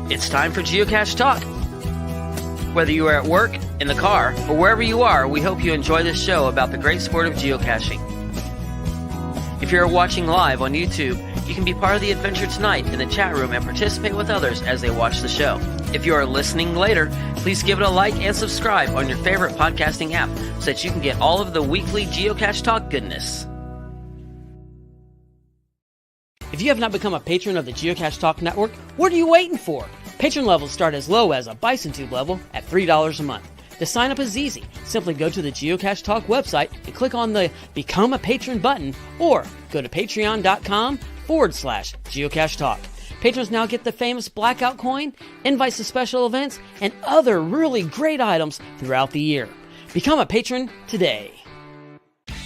It's time for Geocache Talk. Whether you are at work, in the car, or wherever you are, we hope you enjoy this show about the great sport of geocaching. If you're watching live on YouTube, you can be part of the adventure tonight in the chat room and participate with others as they watch the show. If you are listening later, please give it a like and subscribe on your favorite podcasting app so that you can get all of the weekly Geocache Talk goodness. If you have not become a patron of the Geocache Talk Network, what are you waiting for? Patron levels start as low as a Bison Tube level at $3 a month. To sign up is easy. Simply go to the Geocache Talk website and click on the Become a Patron button, or go to patreon.com/Geocache Talk. Patrons now get the famous Blackout coin, invites to special events, and other really great items throughout the year. Become a patron today.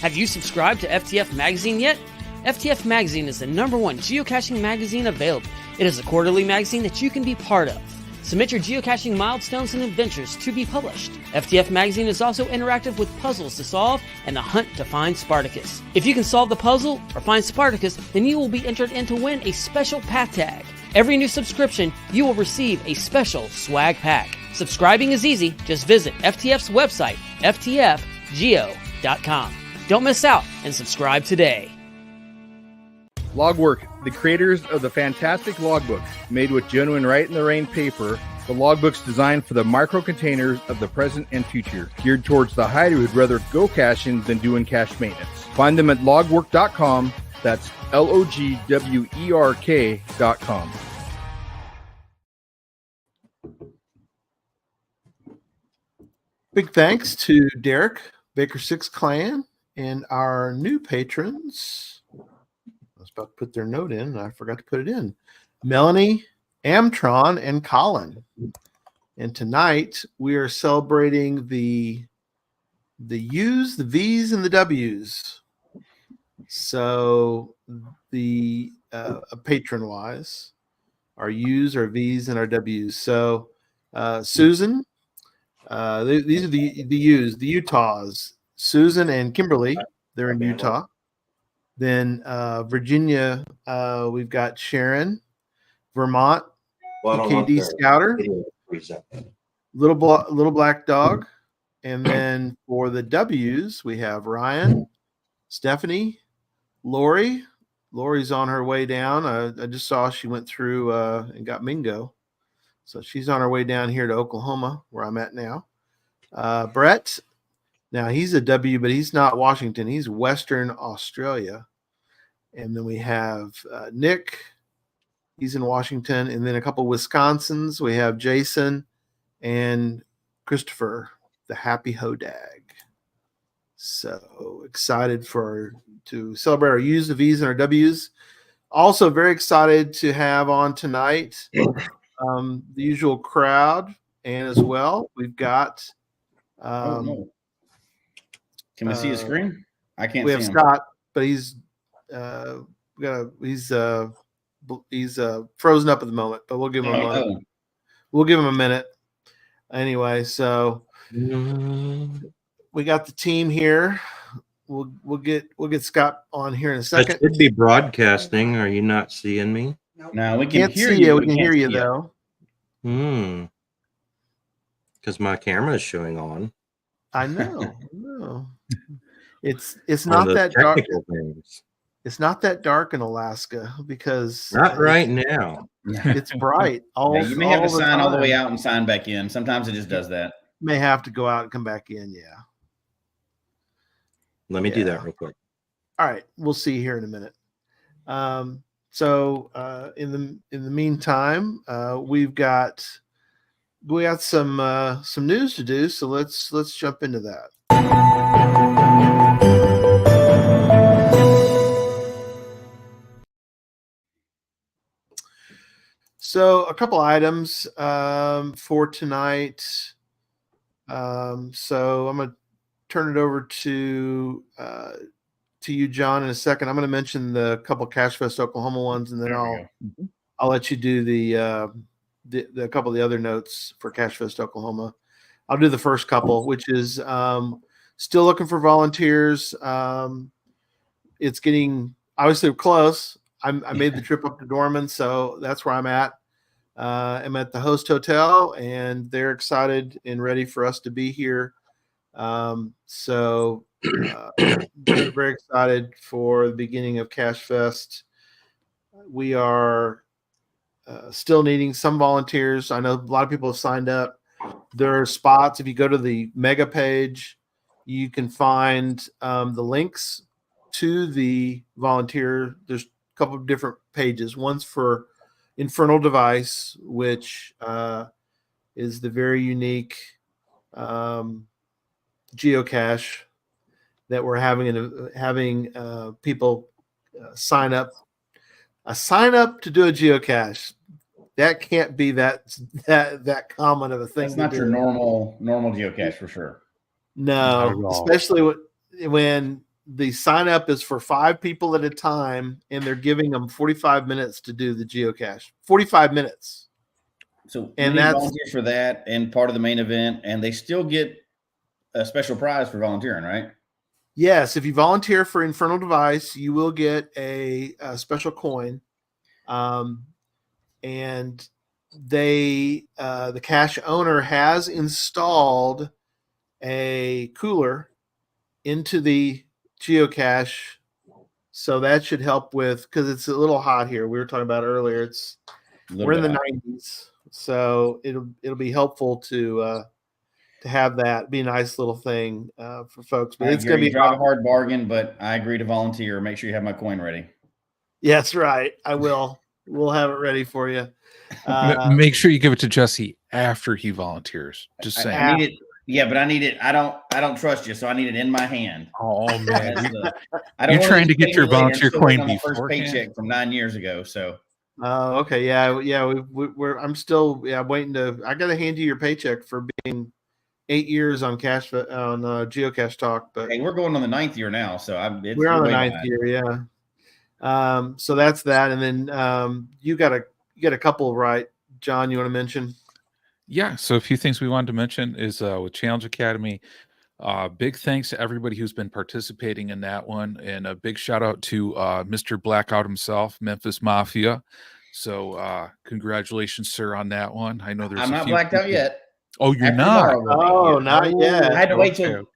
Have you subscribed to FTF Magazine yet? FTF Magazine is the #1 geocaching magazine available. It is a quarterly magazine that you can be part of. Submit your geocaching milestones and adventures to be published. FTF Magazine is also interactive with puzzles to solve and the hunt to find Spartacus. If you can solve the puzzle or find Spartacus, then you will be entered in to win a special pack tag. Every new subscription, you will receive a special swag pack. Subscribing is easy. Just visit FTF's website, ftfgeo.com. Don't miss out and subscribe today. Logwork, the creators of the fantastic logbooks made with genuine write-in-the-rain paper. The logbooks designed for the micro-containers of the present and future, geared towards the hider who'd rather go caching than doing cache maintenance. Find them at logwork.com. That's LOGWERK.com. Big thanks to Derek, Baker 6 Clan, and our new patrons. I was about to put their note in, and I forgot to put it in. Melanie, Amtron, and Colin. And tonight we are celebrating the U's, the V's, and the W's. So the patron-wise, our U's, our V's, and our W's. So Susan, these are the U's, the Utahs. Susan and Kimberly, they're in Utah. Then Virginia, we've got Sharon, Vermont, KD Scouter, Little Black Dog, and then for the W's, we have Ryan, Stephanie, Lori. Lori's on her way down. I just saw she went through and got Mingo, so she's on her way down here to Oklahoma, where I'm at now. Brett. Now, he's a W, but he's not Washington. He's Western Australia. And then we have Nick. He's in Washington. And then a couple of Wisconsins. We have Jason and Christopher, the Happy Hodag. So excited to celebrate our U's, the V's, and our W's. Also very excited to have on tonight the usual crowd. And as well, we've got Can we see his screen? I can't. We see have him. Scott, but he's frozen up at the moment. But we'll give him a minute. Anyway, so we got the team here. We'll get Scott on here in a second. I should be broadcasting. Are you not seeing me? No, we can hear you. you. We can hear you though. Because my camera is showing on. I know. It's not that dark. Things. It's not that dark in Alaska because not right now. It's bright. You may have to sign all the way out and sign back in. Sometimes it just does that. May have to go out and come back in. Yeah. Let me do that real quick. All right, we'll see here in a minute. So in the meantime, we've got some news to do. So let's jump into that. So a couple items for tonight. So I'm going to turn it over to you, John, in a second. I'm going to mention the couple Cache Fest Oklahoma ones, and then I'll let you do the couple of the other notes for Cache Fest Oklahoma. I'll do the first couple, which is still looking for volunteers. It's getting obviously close. I made the trip up to Dorman, so that's where I'm at. am at the host hotel, and they're excited and ready for us to be here. So very, very excited for the beginning of Cache Fest. We are still needing some volunteers. I know a lot of people have signed up. There are spots. If you go to the mega page, you can find the links to the volunteer. There's a couple of different pages. One's for Infernal Device, which is the very unique geocache that we're having people sign up. Sign up to do a geocache. That can't be that common of a thing. That's not your normal geocache for sure. No, especially when the sign up is for 5 people at a time, and they're giving them 45 minutes to do the geocache. 45 minutes. So and we need that's volunteers for that and part of the main event, and they still get a special prize for volunteering, right? Yes, if you volunteer for Infernal Device, you will get a special coin. And the cache owner has installed a cooler into the geocache, so that should help with, because it's a little hot here. We were talking about earlier. We're in the 90s, so it'll be helpful to have that be a nice little thing for folks. But it's going to be a hard bargain, but I agree to volunteer. Make sure you have my coin ready. Yeah, that's right. I will. We'll have it ready for you. Make sure you give it to Jesse after he volunteers. Just saying. I need it. Yeah, but I need it. I don't trust you, so I need it in my hand. Oh man, You're trying to get your volunteer coin before first paycheck from 9 years ago. So. Okay. Yeah. I'm still waiting to. I got to hand you your paycheck for being 8 years on Geocache Talk. But hey, we're going on the 9th year now, so we're on the 9th year. Yeah. So that's that, and then you got a couple, right, John? You want to mention? Yeah. So a few things we wanted to mention is with Challenge Academy. Big thanks to everybody who's been participating in that one, and a big shout out to Mr. Blackout himself, Memphis Mafia. So congratulations, sir, on that one. I know there's. I'm not blacked out yet. Oh, you're not. Oh, not yet. I had to wait till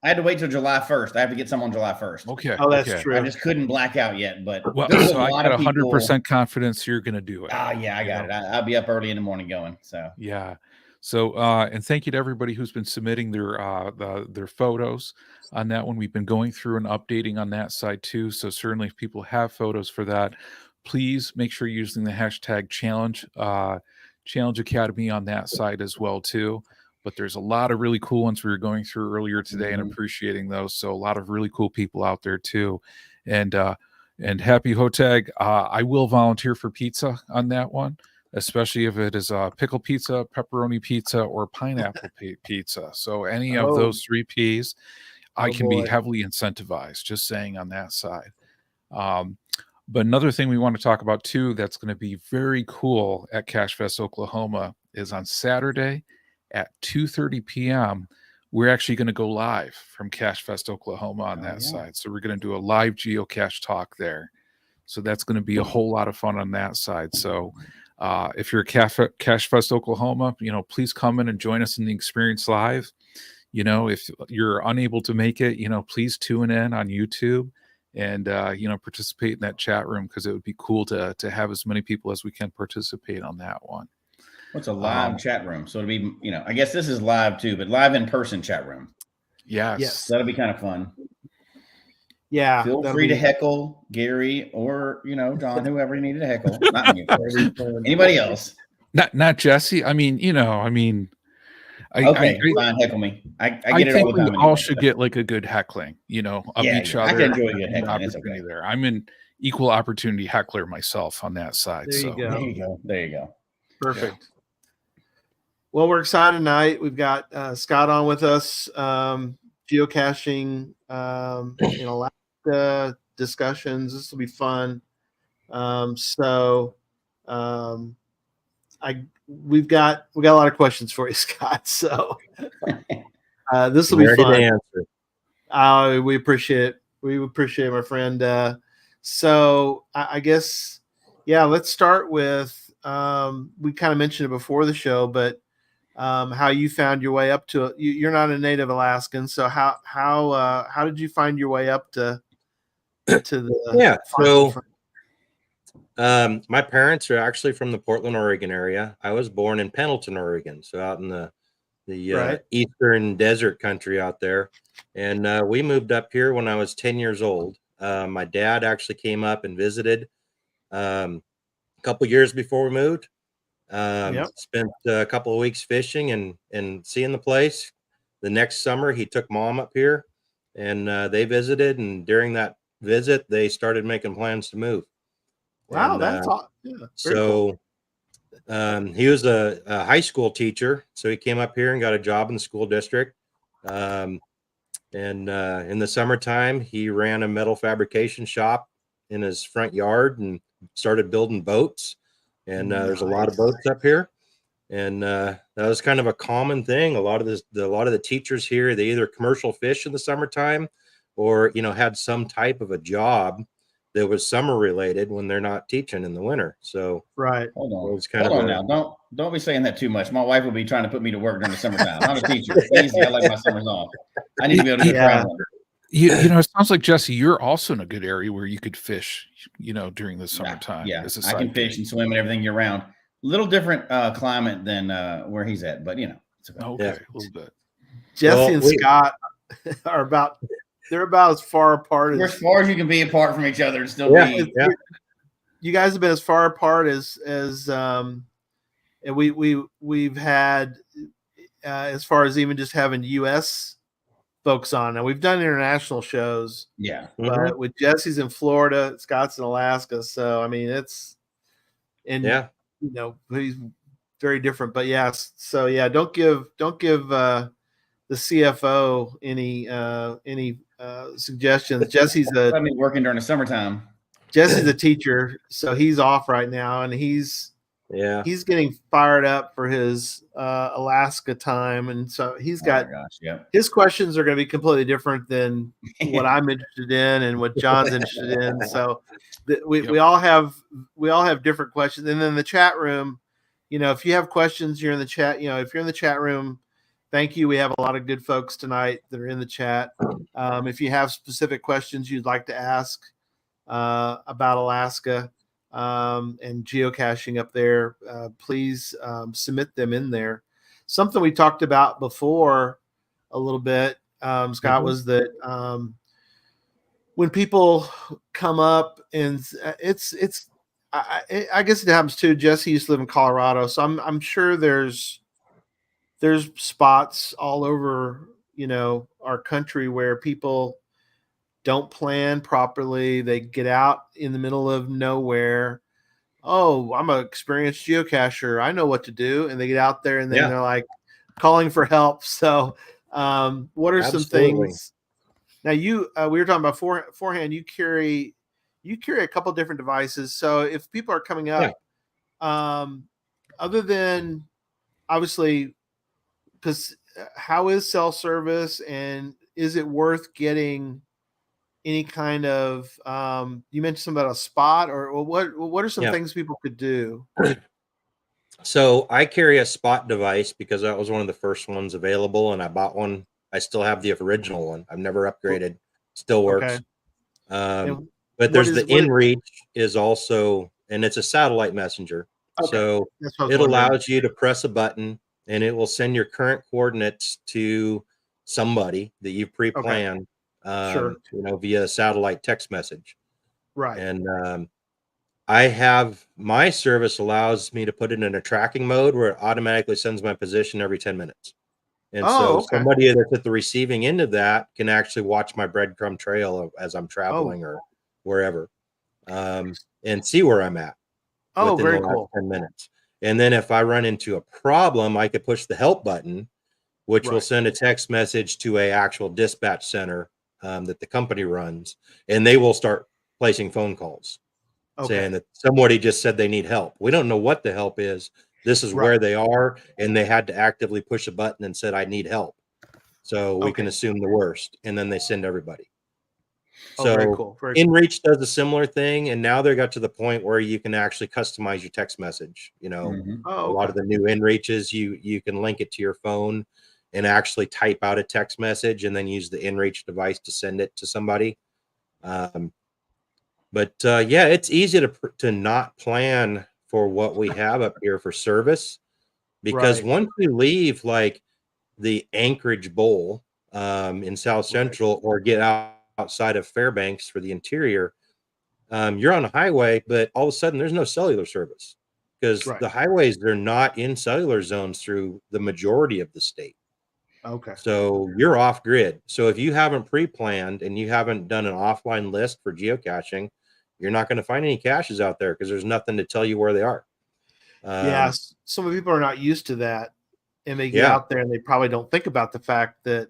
July 1st. I have to get some on July 1st. Okay. Oh, that's true. I just couldn't black out yet, but so I got 100% confidence you're going to do it. Yeah, I got it. I'll be up early in the morning going. So yeah. So and thank you to everybody who's been submitting their photos on that one. We've been going through and updating on that side too. So certainly, if people have photos for that, please make sure you're using the hashtag Challenge Academy on that side as well too. But there's a lot of really cool ones we were going through earlier today and appreciating those. So a lot of really cool people out there too. And happy Hotag. I will volunteer for pizza on that one, especially if it is pickle pizza, pepperoni pizza, or pineapple pizza. So any of those 3 Ps, I can be heavily incentivized, just saying on that side. But another thing we want to talk about too that's going to be very cool at Cache Fest Oklahoma is on Saturday at 2:30 p.m. We're actually going to go live from Cache Fest Oklahoma on that side. So we're going to do a live geocache talk there. So that's going to be a whole lot of fun on that side. So if you're at Cache Fest Oklahoma, please come in and join us in the experience live. If you're unable to make it, please tune in on YouTube and participate in that chat room, because it would be cool to have as many people as we can participate on that one. What's a live chat room? So it'll be, I guess this is live too, but live in person chat room. Yes. That'll be kind of fun. Yeah. Feel free to heckle Gary or, John, whoever you need to heckle. Not me, of course. Anybody else. Not Jesse. fine, heckle me. I get I it think all the time. We all should get like a good heckling, of each other. I can enjoy a good heckling. It's okay. There. I'm an equal opportunity heckler myself on that side. There you go. There you go. Perfect. Yeah. Well, we're excited tonight. We've got Scott on with us, geocaching, Alaska discussions. This will be fun. We've got a lot of questions for you, Scott. So this will be fun. To answer. We appreciate it. We appreciate it, my friend. So I guess, let's start with we kind of mentioned it before the show, but how you found your way up to you're not a native Alaskan, so how did you find your way up to the Yeah. final So my parents are actually from the Portland, Oregon area. I was born in Pendleton, Oregon, so out in the Right. eastern desert country out there. And we moved up here when I was 10 years old. My dad actually came up and visited a couple years before we moved. Yep. Spent a couple of weeks fishing and seeing the place. The next summer, he took mom up here, and they visited. And during that visit, they started making plans to move. Wow, And, that's all. Yeah, very so cool. he was a high school teacher, so he came up here and got a job in the school district. And in the summertime, he ran a metal fabrication shop in his front yard and started building boats. And there's a lot of boats up here, and that was kind of a common thing. A lot of the teachers here, they either commercial fish in the summertime, or had some type of a job that was summer related when they're not teaching in the winter. So Right. Hold on. it was kind Hold of on now. Don't be saying that too much. My wife will be trying to put me to work during the summertime. I'm a teacher. Easy. I like my summers off. I need to be able to go traveling. It sounds like, Jesse, you're also in a good area where you could fish, during the summertime. Yeah, as a I can side fish gig. and swim and everything year round. Little different climate than where he's at, but it's okay. Okay, Yeah. a little bit. Jesse and Scott are about as far apart We're as far as you can be apart from each other and still be. Yeah. You guys have been as far apart as and we've had as far as even just having US folks on. Now we've done international shows, Yeah. but with Jesse's in Florida, Scott's in Alaska, so I mean he's very different. But so don't give the CFO any suggestions. Jesse's working during the summertime. Jesse's a teacher, so he's off right now, and he's getting fired up for his Alaska time, and so he's got his questions are going to be completely different than what I'm interested in and what John's interested in. So we all have different questions, and then the chat room. If you have questions, you're in the chat. If you're in the chat room, thank you. We have a lot of good folks tonight that are in the chat. If you have specific questions you'd like to ask about Alaska and geocaching up there, please submit them in there. Something we talked about before a little bit, Scott, was that when people come up, and I guess it happens too. Jesse used to live in Colorado, so I'm sure there's spots all over our country where people don't plan properly. They get out in the middle of nowhere. Oh, I'm an experienced geocacher. I know what to do. And they get out there and then they're like calling for help. So what are some things? Now we were talking about beforehand, you carry a couple of different devices. So if people are coming up, other than obviously, because how is cell service, and is it worth getting any kind of you mentioned something about a spot, or what are some things people could do? So I carry a spot device because that was one of the first ones available, and I bought one. I still have the original one. I've never upgraded. Still works. But there's the InReach is also, and it's a satellite messenger. Okay. So it allows you to press a button and it will send your current coordinates to somebody that you've pre-planned. Via satellite text message. Right. And I have my service allows me to put it in a tracking mode where it automatically sends my position every 10 minutes. And somebody that's at the receiving end of that can actually watch my breadcrumb trail as I'm traveling or wherever, and see where I'm at. Oh, very cool. 10 minutes. And then if I run into a problem, I could push the help button, which will send a text message to a actual dispatch center that the company runs, and they will start placing phone calls saying that somebody just said they need help. We don't know what the help is. This is where they are, and they had to actively push a button and said, I need help. So we can assume the worst, and then they send everybody. Oh, very So cool. Very cool. InReach does a similar thing, and now they got to the point where you can actually customize your text message. You know, Mhm. Oh, a lot of the new InReaches, you can link it to your phone and actually type out a text message and then use the InReach device to send it to somebody. But yeah, it's easy to not plan for what we have up here for service, because Right. once you leave like the Anchorage Bowl in South Central or get outside of Fairbanks for the interior, you're on a highway, but all of a sudden there's no cellular service because Right. the highways, they're not in cellular zones through the majority of the state. Okay. So you're off grid. So if you haven't pre-planned and you haven't done an offline list for geocaching, you're not going to find any caches out there because there's nothing to tell you where they are. Yes. Some people are not used to that, and they get Yeah. out there and they probably don't think about the fact that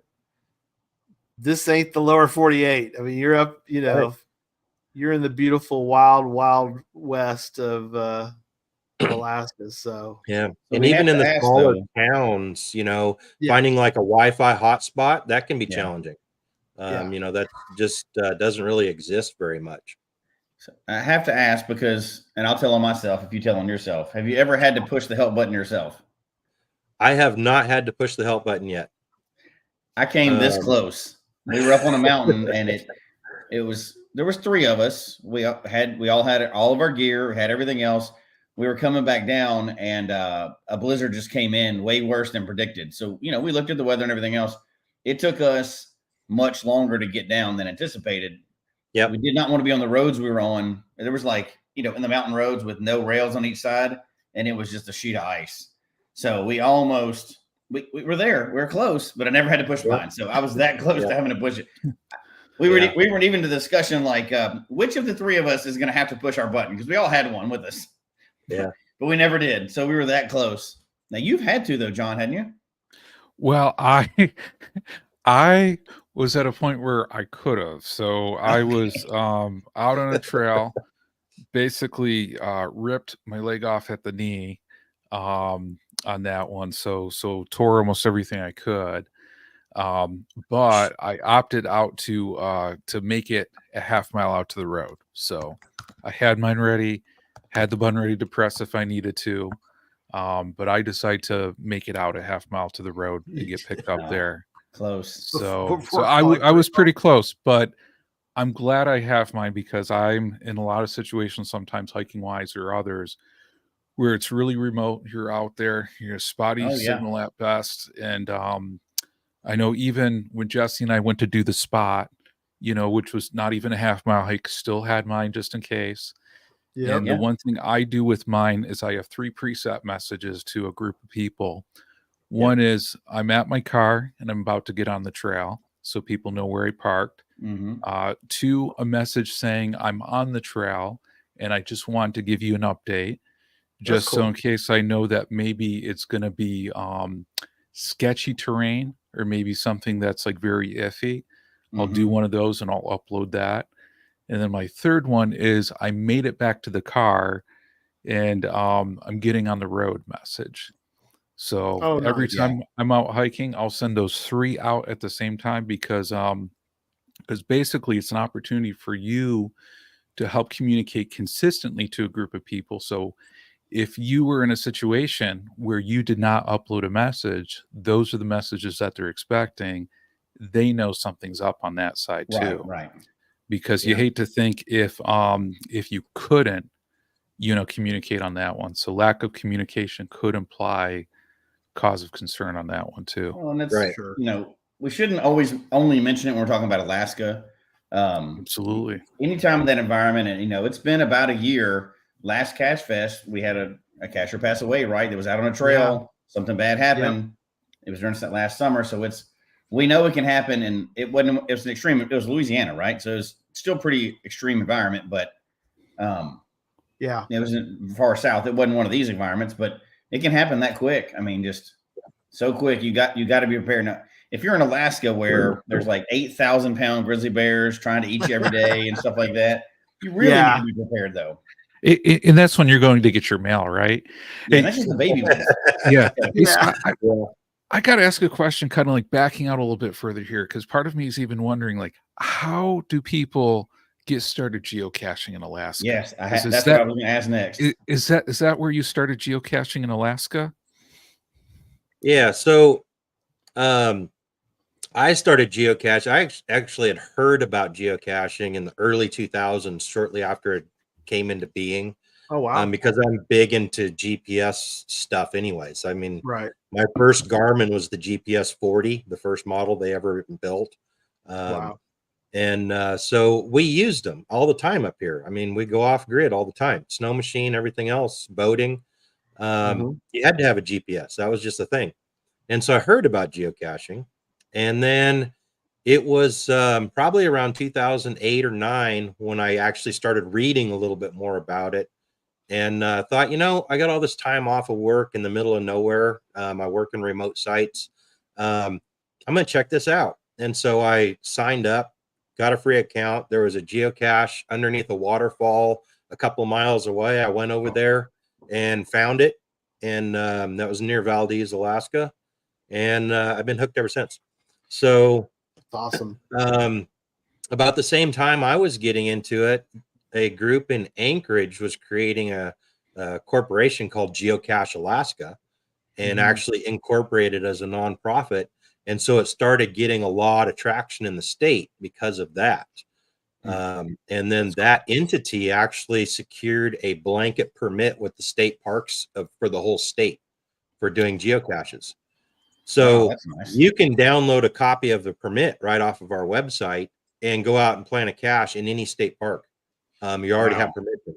this ain't the lower 48. I mean, you're up, you're in the beautiful wild west of Alaska. So Yeah. So And we even have in to the ask, smaller though. towns, Yeah. finding like a Wi-Fi hotspot, that can be Yeah. challenging. Yeah. That just doesn't really exist very much. So I have to ask because, and I'll tell on myself if you tell on yourself. Have you ever had to push the help button yourself? I have not had to push the help button yet. I came this Um, close. We were up on a mountain, and there was three of us. We all had all of our gear, had everything else. We were coming back down, and a blizzard just came in, way worse than predicted. So we looked at the weather and everything else. It took us much longer to get down than anticipated. Yep. We did not want to be on the roads we were on. There was in the mountain roads with no rails on each side, and it was just a sheet of ice. So we almost we were there. We were close, but I never had to push mine. So I was that close to having to push it. We weren't even to the discussion which of the three of us is going to have to push our button, because we all had one with us. Yeah. But we never did. So we were that close. Now you've had to though, John, hadn't you? Well, I was at a point where I could have. So I was out on a trail, basically ripped my leg off at the knee on that one. So tore almost everything I could. But I opted out to make it a half mile out to the road. So I had mine ready, had the button ready to press if I needed to. But I decided to make it out a half mile to the road and get picked up there. Close. So I was pretty close, but I'm glad I have mine, because I'm in a lot of situations, sometimes hiking wise or others, where it's really remote. You're out there, you're spotty signal at best. And I know even when Jesse and I went to do the spot, which was not even a half mile hike, still had mine just in case. Yep. And the one thing I do with mine is I have 3 preset messages to a group of people. One is I'm at my car and I'm about to get on the trail, so people know where I parked. Mm-hmm. 2, a message saying I'm on the trail and I just want to give you an update, just so in case I know that maybe it's going to be sketchy terrain or maybe something that's like very iffy. I'll do one of those and I'll upload that. And then my third one is I made it back to the car and I'm getting on the road message. So every time I'm out hiking, I'll send those 3 out at the same time, because basically it's an opportunity for you to help communicate consistently to a group of people. So if you were in a situation where you did not upload a message, those are the messages that they're expecting. They know something's up on that side too. Right. Because you hate to think if you couldn't, communicate on that one. So lack of communication could imply cause of concern on that one too. Well, and that's we shouldn't always only mention it when we're talking about Alaska. Absolutely. Anytime in that environment, and it's been about a year. Last Cache Fest, we had a cacher pass away. Right, that was out on a trail. Something bad happened. It was during that last summer, so we know it can happen, and it was an extreme. It was Louisiana, right? So it's still pretty extreme environment, but it was far south. It wasn't one of these environments, but it can happen that quick. I mean, just so quick. You got to be prepared. Now, if you're in Alaska where there's like 8,000-pound grizzly bears trying to eat you every day and stuff like that, you really need to be prepared, though. And that's when you're going to get your mail, right? Yeah, that's just the baby ones. Yeah. I got to ask a question, kind of like backing out a little bit further here, because part of me is even wondering, like, how do people get started geocaching in Alaska? Yes, Is that's what I was going to ask next. is that where you started geocaching in Alaska? Yeah. So I started geocache. I actually had heard about geocaching in the early 2000s, shortly after it came into being. Oh wow. Because I'm big into GPS stuff anyways. I mean, Right. my first Garmin was the GPS 40, the first model they ever built. Wow. And so we used them all the time up here. I mean, we go off grid all the time, snow machine, everything else, boating. You had to have a GPS. That was just a thing. And so I heard about geocaching. And then it was probably around 2008 or 9 when I actually started reading a little bit more about it. And thought, I got all this time off of work in the middle of nowhere. I work in remote sites. I'm going to check this out. And so I signed up, got a free account. There was a geocache underneath a waterfall a couple of miles away. I went over there and found it. And that was near Valdez, Alaska. And I've been hooked ever since. So That's awesome. about the same time I was getting into it, a group in Anchorage was creating a corporation called Geocache Alaska and actually incorporated as a nonprofit. And so it started getting a lot of traction in the state because of that. And then that entity actually secured a blanket permit with the state parks for the whole state for doing geocaches. So that's nice. you can download a copy of the permit right off of our website and go out and plant a cache in any state park. You already have permission.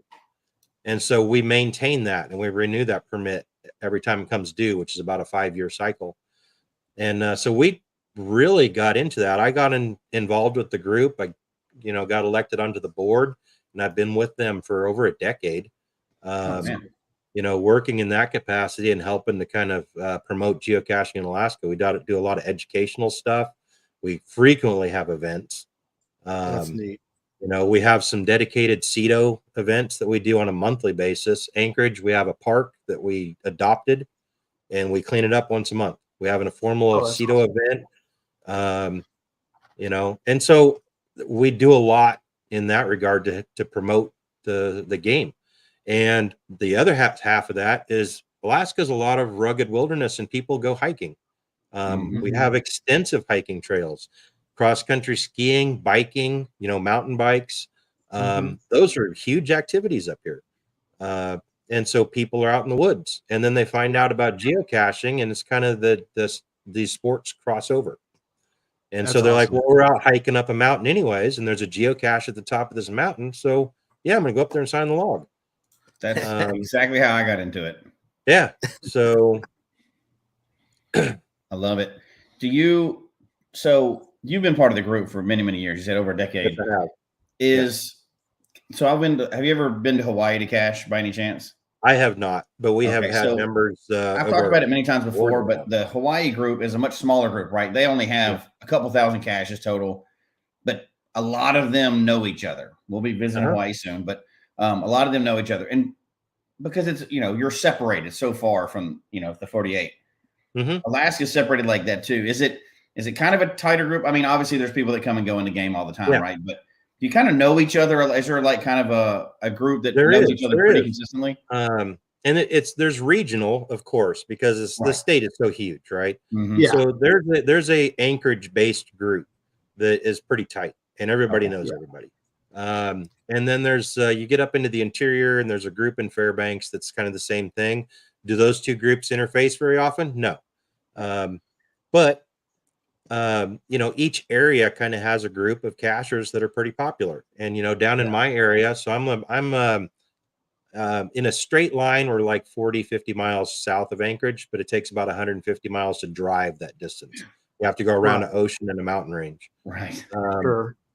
And so we maintain that and we renew that permit every time it comes due, which is about a 5-year cycle. And so we really got into that. I got involved with the group. I, got elected onto the board, and I've been with them for over a decade. Working in that capacity and helping to kind of promote geocaching in Alaska. We do a lot of educational stuff. We frequently have events. That's neat. We have some dedicated CETO events that we do on a monthly basis. Anchorage, we have a park that we adopted and we clean it up once a month. We have a formal CETO event. And so we do a lot in that regard to promote the game. And the other half of that is Alaska's a lot of rugged wilderness and people go hiking. We have extensive hiking trails. Cross-country skiing, biking, mountain bikes. Those are huge activities up here. And so people are out in the woods and then they find out about geocaching and it's kind of these sports cross over. And so they're like, well, we're out hiking up a mountain anyways, and there's a geocache at the top of this mountain. So yeah, I'm going to go up there and sign the log. That's exactly how I got into it. Yeah. So I love it. So you've been part of the group for many, many years. You said over a decade. Yes, have you ever been to Hawaii to cache by any chance? I have not, but we have had members. I've talked about it many times before, but the Hawaii group is a much smaller group, right? They only have a couple thousand caches total, but a lot of them know each other. We'll be visiting Hawaii soon, but a lot of them know each other. And because it's, you're separated so far from, the 48. Alaska is separated like that too. Is it kind of a tighter group? I mean, obviously there's people that come and go in the game all the time, right? But do you kind of know each other? Is there like kind of a group that knows each other pretty consistently? And there's regional, of course, because the state is so huge, right? So there's a Anchorage based group that is pretty tight and everybody knows everybody. And then there's you get up into the interior and there's a group in Fairbanks that's kind of the same thing. Do those two groups interface very often? No. But each area kind of has a group of cachers that are pretty popular. And down in my area, so I'm in a straight line, we're like 40-50 miles south of Anchorage, but it takes about 150 miles to drive that distance. You have to go around an ocean and a mountain range. Right.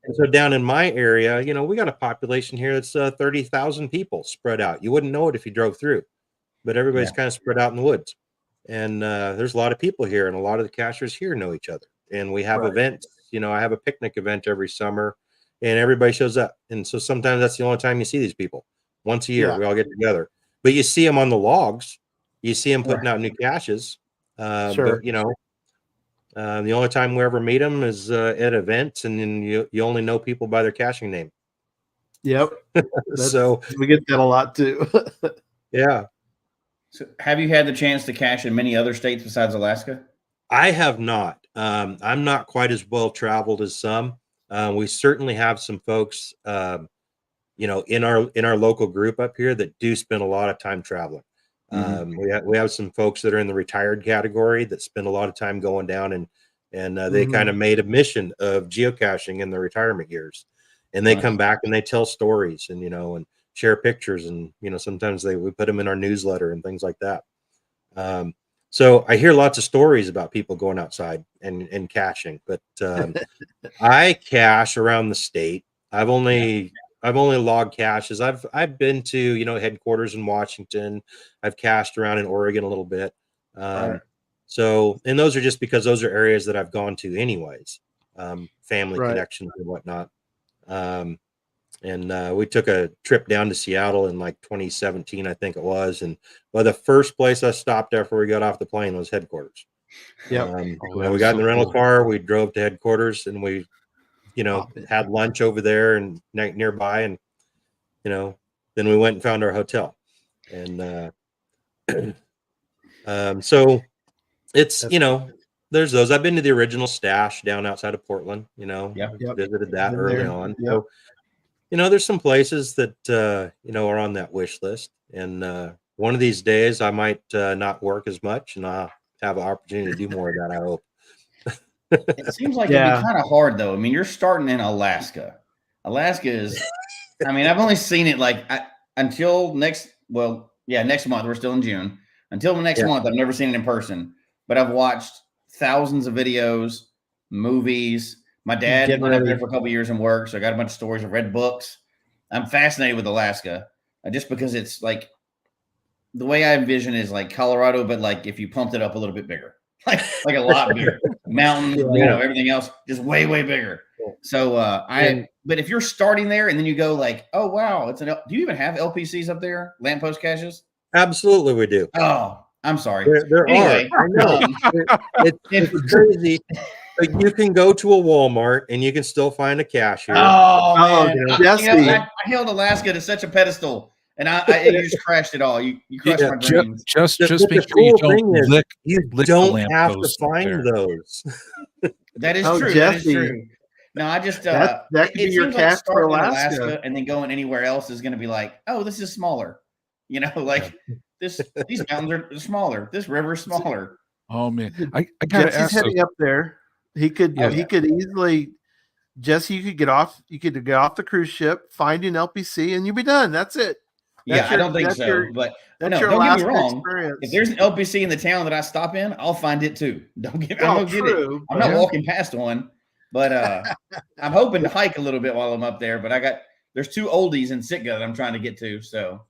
And so down in my area, we got a population here that's 30,000 people spread out. You wouldn't know it if you drove through, but everybody's kind of spread out in the woods. And there's a lot of people here, and a lot of the cachers here know each other. And we have events. I have a picnic event every summer, and everybody shows up. And so sometimes that's the only time you see these people. Once a year, we all get together. But you see them on the logs. You see them putting out new caches. But, The only time we ever meet them is at events, and then you only know people by their caching name. Yep. So we get that a lot too. yeah. So have you had the chance to cache in many other states besides Alaska? I have not. I'm not quite as well traveled as some. We certainly have some folks, in our local group up here that do spend a lot of time traveling. We have some folks that are in the retired category that spend a lot of time going down and they kind of made a mission of geocaching in their retirement years, and they come back and they tell stories and share pictures, and sometimes we put them in our newsletter and things like that. So I hear lots of stories about people going outside and caching, but I cache around the state. I've only logged caches. I've been to headquarters in Washington. I've cached around in Oregon a little bit. So, and those are just because those are areas that I've gone to anyways, family connections and whatnot. And we took a trip down to Seattle in like 2017, I think it was. And the first place I stopped after we got off the plane was headquarters. Yeah. We got in the rental car, we drove to headquarters, and we, had lunch over there and nearby. And, then we went and found our hotel. And so it's, there's those. I've been to the original stash down outside of Portland, visited that early on. Yep. So, there's some places that, are on that wish list. And one of these days I might not work as much, and I'll have an opportunity to do more of that, I hope. It seems like it'd be kind of hard, though. I mean, you're starting in Alaska. Alaska is, I've only seen it until next month. We're still in June. Until the next month, I've never seen it in person. But I've watched thousands of videos, movies. My dad went up there for a couple of years and worked, so I got a bunch of stories. I've read books. I'm fascinated with Alaska, just because it's like the way I envision is like Colorado, but like if you pumped it up a little bit bigger, like a lot bigger. Mountains, everything else just way, way bigger. So but if you're starting there and then you go like, oh wow, do you even have LPCs up there? Lamppost caches? Absolutely, we do. Oh, I'm sorry. There anyway, are. I know. It's crazy. But you can go to a Walmart and you can still find a cache here. Oh man. I held Alaska to such a pedestal, and you just crashed it all. You crushed my dreams. Just make sure you don't lick. You don't have to find those. That is true. That is true. No, I just that could be your cache for Alaska, and then going anywhere else is going to be like, oh, this is smaller. Like these mountains are smaller. This river is smaller. Oh man, I gotta ask. He's heading up there. He could easily, Jesse. You could get off the cruise ship, find an LPC, and you'll be done. That's it. I don't think so. But no, don't get me wrong. Experience. If there's an LPC in the town that I stop in, I'll find it too. I'm not walking past one, but I'm hoping to hike a little bit while I'm up there. But there's two oldies in Sitka that I'm trying to get to. So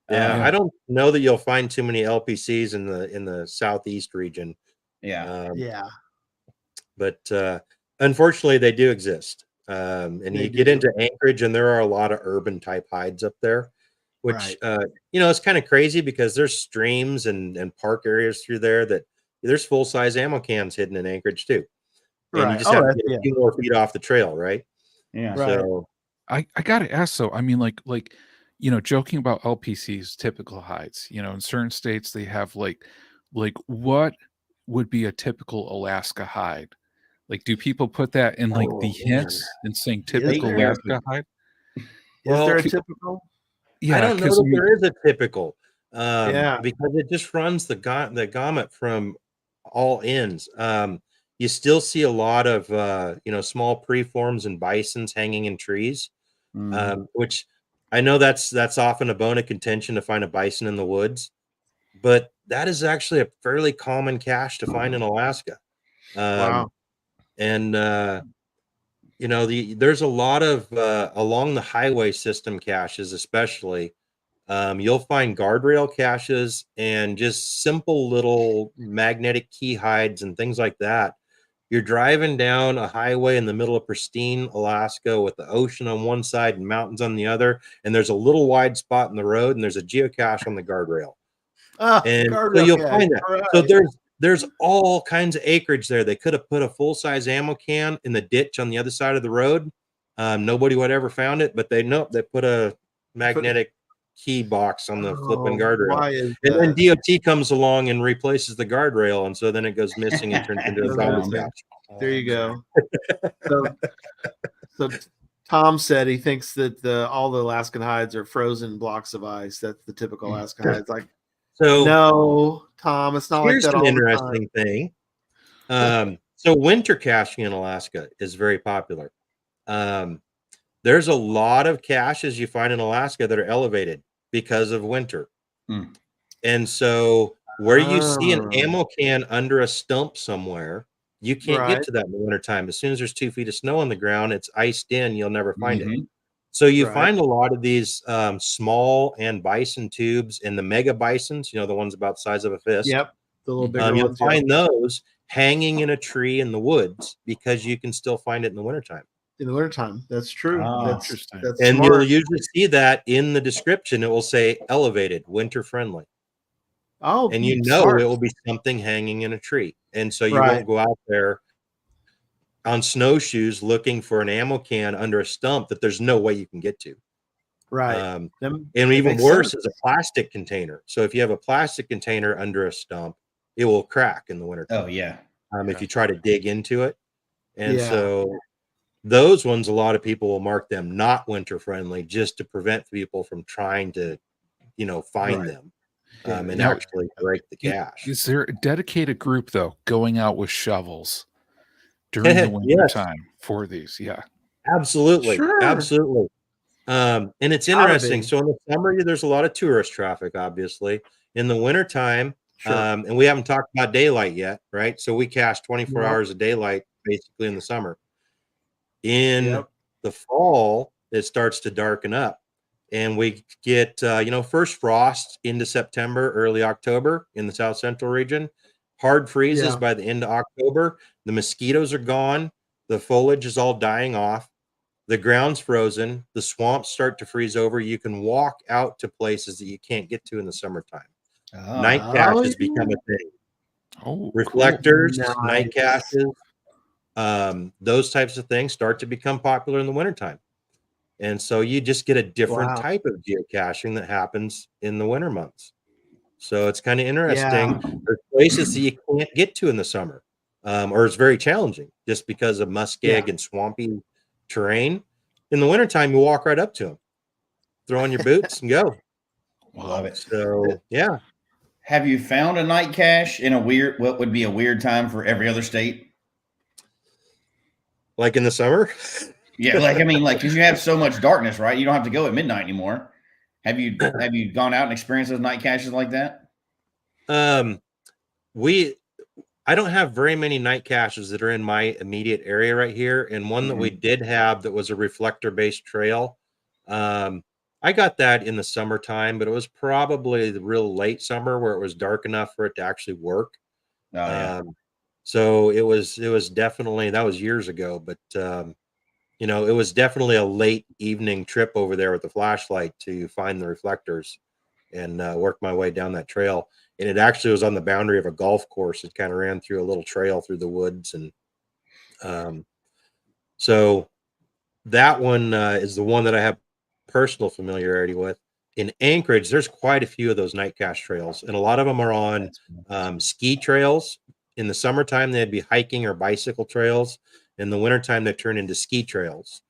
I don't know that you'll find too many LPCs in the southeast region. But unfortunately, they do exist. And you get into Anchorage, and there are a lot of urban type hides up there, which it's kind of crazy because there's streams and park areas through there that there's full size ammo cans hidden in Anchorage too. And you just have to get a few more feet off the trail, right? Yeah. So I gotta ask, so joking about LPCs, typical hides, in certain states they have like what would be a typical Alaska hide? Like, do people put that in like the hints and saying typical Alaska hide? Is there a typical? Yeah, I don't know that there is a typical. Because it just runs the gamut from all ends. You still see a lot of small preforms and bisons hanging in trees, which I know that's often a bone of contention to find a bison in the woods, but that is actually a fairly common cache to find in Alaska. Wow. And there's a lot of along the highway system caches, especially. You'll find guardrail caches and just simple little magnetic key hides and things like that. You're driving down a highway in the middle of pristine Alaska with the ocean on one side and mountains on the other, and there's a little wide spot in the road, and there's a geocache on the guardrail. So you'll find that. Right. So there's all kinds of acreage there. They could have put a full-size ammo can in the ditch on the other side of the road. Nobody would ever found it, but they put a magnetic key box on the flipping guardrail. Why is And then that? DOT comes along and replaces the guardrail, and so then it goes missing and turns into a garbage patch. There you go. So Tom said he thinks that all the Alaskan hides are frozen blocks of ice. That's the typical Alaskan hides. Like, So no, Tom, it's not like here's that an all the interesting thing. So winter caching in Alaska is very popular. There's a lot of caches you find in Alaska that are elevated because of winter. And so where you see an ammo can under a stump somewhere, you can't get to that in the wintertime. As soon as there's 2 feet of snow on the ground, it's iced in. You'll never find it. So you find a lot of these small and bison tubes and the mega bisons, the ones about the size of a fist. Yep. The little bigger You'll ones. find those hanging in a tree in the woods because you can still find it in the wintertime. In the wintertime. That's true. That's interesting. That's And smart. you'll usually see that in the description. It will say elevated, winter friendly. Oh, And it will be something hanging in a tree. And so you won't go out there on snowshoes looking for an ammo can under a stump that there's no way you can get to. Right. And even worse is a plastic container. So if you have a plastic container under a stump, it will crack in the winter. Oh, yeah. If you try to dig into it. And so those ones, a lot of people will mark them not winter friendly just to prevent people from trying to, find them. And Now, actually break the cache. Is there a dedicated group though going out with shovels during the winter time for these? Yeah, absolutely, Sure. absolutely. And it's interesting. So in the summer, there's a lot of tourist traffic. Obviously, in the wintertime, and we haven't talked about daylight yet, right? So we cache 24 hours of daylight basically in the summer. In the fall, it starts to darken up. And we get, first frost into September, early October in the South Central region. Hard freezes by the end of October. The mosquitoes are gone. The foliage is all dying off. The ground's frozen. The swamps start to freeze over. You can walk out to places that you can't get to in the summertime. Night caches become a thing. Reflectors, night caches, those types of things start to become popular in the wintertime. And so you just get a different type of geocaching that happens in the winter months. So it's kind of interesting. There's places that you can't get to in the summer, or it's very challenging just because of muskeg and swampy terrain. In the wintertime, you walk right up to them, throw on your boots and go. Love it. So, yeah. Have you found a night cache in what would be a weird time for every other state? Like in the summer? Yeah, because you have so much darkness, right? You don't have to go at midnight anymore. Have you gone out and experienced those night caches like that? I don't have very many night caches that are in my immediate area right here. And one that we did have that was a reflector-based trail. I got that in the summertime, but it was probably the real late summer where it was dark enough for it to actually work. Oh, yeah. So it was definitely, that was years ago, but it was definitely a late evening trip over there with the flashlight to find the reflectors and work my way down that trail. And it actually was on the boundary of a golf course. It kind of ran through a little trail through the woods. And so that one is the one that I have personal familiarity with. In Anchorage, there's quite a few of those night cache trails, and a lot of them are on ski trails. In the summertime, they'd be hiking or bicycle trails. In the wintertime, they turn into ski trails.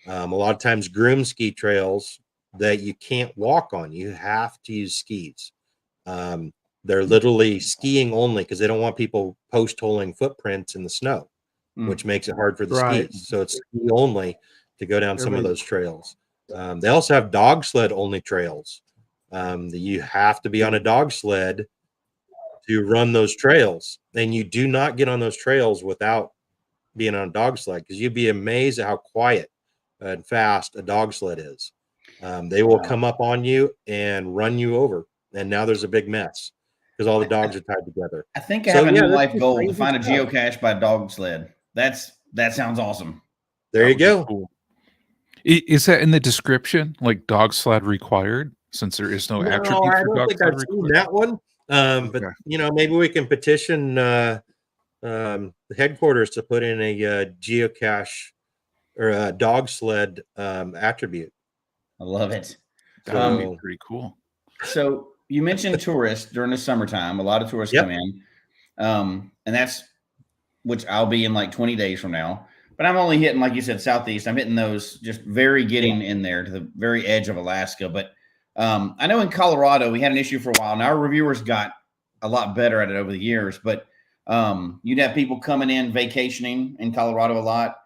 A lot of times groomed ski trails that you can't walk on. You have to use skis. They're literally skiing only because they don't want people post-holing footprints in the snow, which makes it hard for the skis. So it's ski only to go down some of those trails. They also have dog sled only trails. That you have to be on a dog sled to run those trails. And you do not get on those trails without being on a dog sled, because you'd be amazed at how quiet and fast a dog sled is. They will come up on you and run you over, and now there's a big mess because all the dogs are tied together. I think I have a new life goal to find a geocache by dog sled. That sounds awesome. There you go. Cool. Is that in the description, like dog sled required, since there is no attribute for dog sled required? That one. But maybe we can petition the headquarters to put in a geocache or a dog sled attribute. I love it. That would be pretty cool. So you mentioned tourists during the summertime. A lot of tourists come in, and that's which I'll be in like 20 days from now. But I'm only hitting, like you said, southeast. I'm hitting those just very getting in there to the very edge of Alaska. But I know in Colorado we had an issue for a while, and our reviewers got a lot better at it over the years. But you'd have people coming in vacationing in Colorado a lot,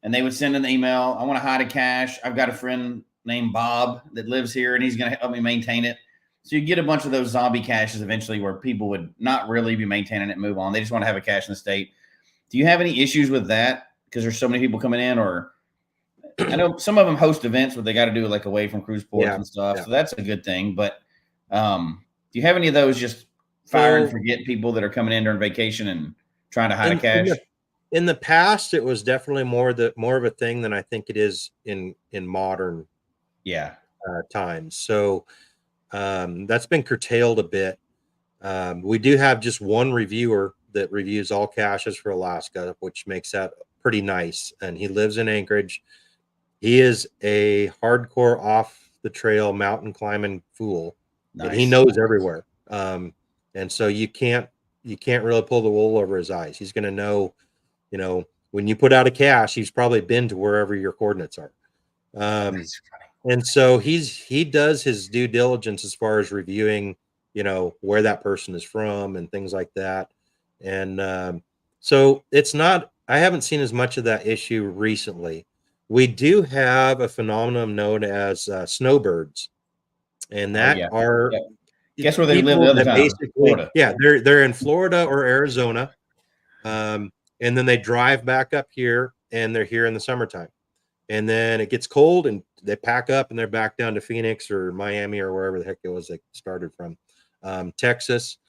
and they would send an email. I want to hide a cache. I've got a friend named Bob that lives here, and he's going to help me maintain it. So you get a bunch of those zombie caches eventually where people would not really be maintaining it and move on. They just want to have a cache in the state. Do you have any issues with that? Because there's so many people coming in, or I know some of them host events where they got to do like away from cruise ports and stuff. So that's a good thing. But do you have any of those just fire and forget people that are coming in during vacation and trying to hide a cache? In the past, it was definitely more of a thing than I think it is in modern times. So that's been curtailed a bit. We do have just one reviewer that reviews all caches for Alaska, which makes that pretty nice. And he lives in Anchorage. He is a hardcore off the trail mountain climbing fool. Nice. And he knows everywhere. And so you can't really pull the wool over his eyes. He's going to know, when you put out a cache, he's probably been to wherever your coordinates are. And so he does his due diligence as far as reviewing, where that person is from and things like that. And so it's not, I haven't seen as much of that issue recently. We do have a phenomenon known as snowbirds, and that are guess where they live the other time? Basically, Florida. Yeah, they're in Florida or Arizona, and then they drive back up here, and they're here in the summertime, and then it gets cold, and they pack up, and they're back down to Phoenix or Miami or wherever the heck it was they started from, Texas.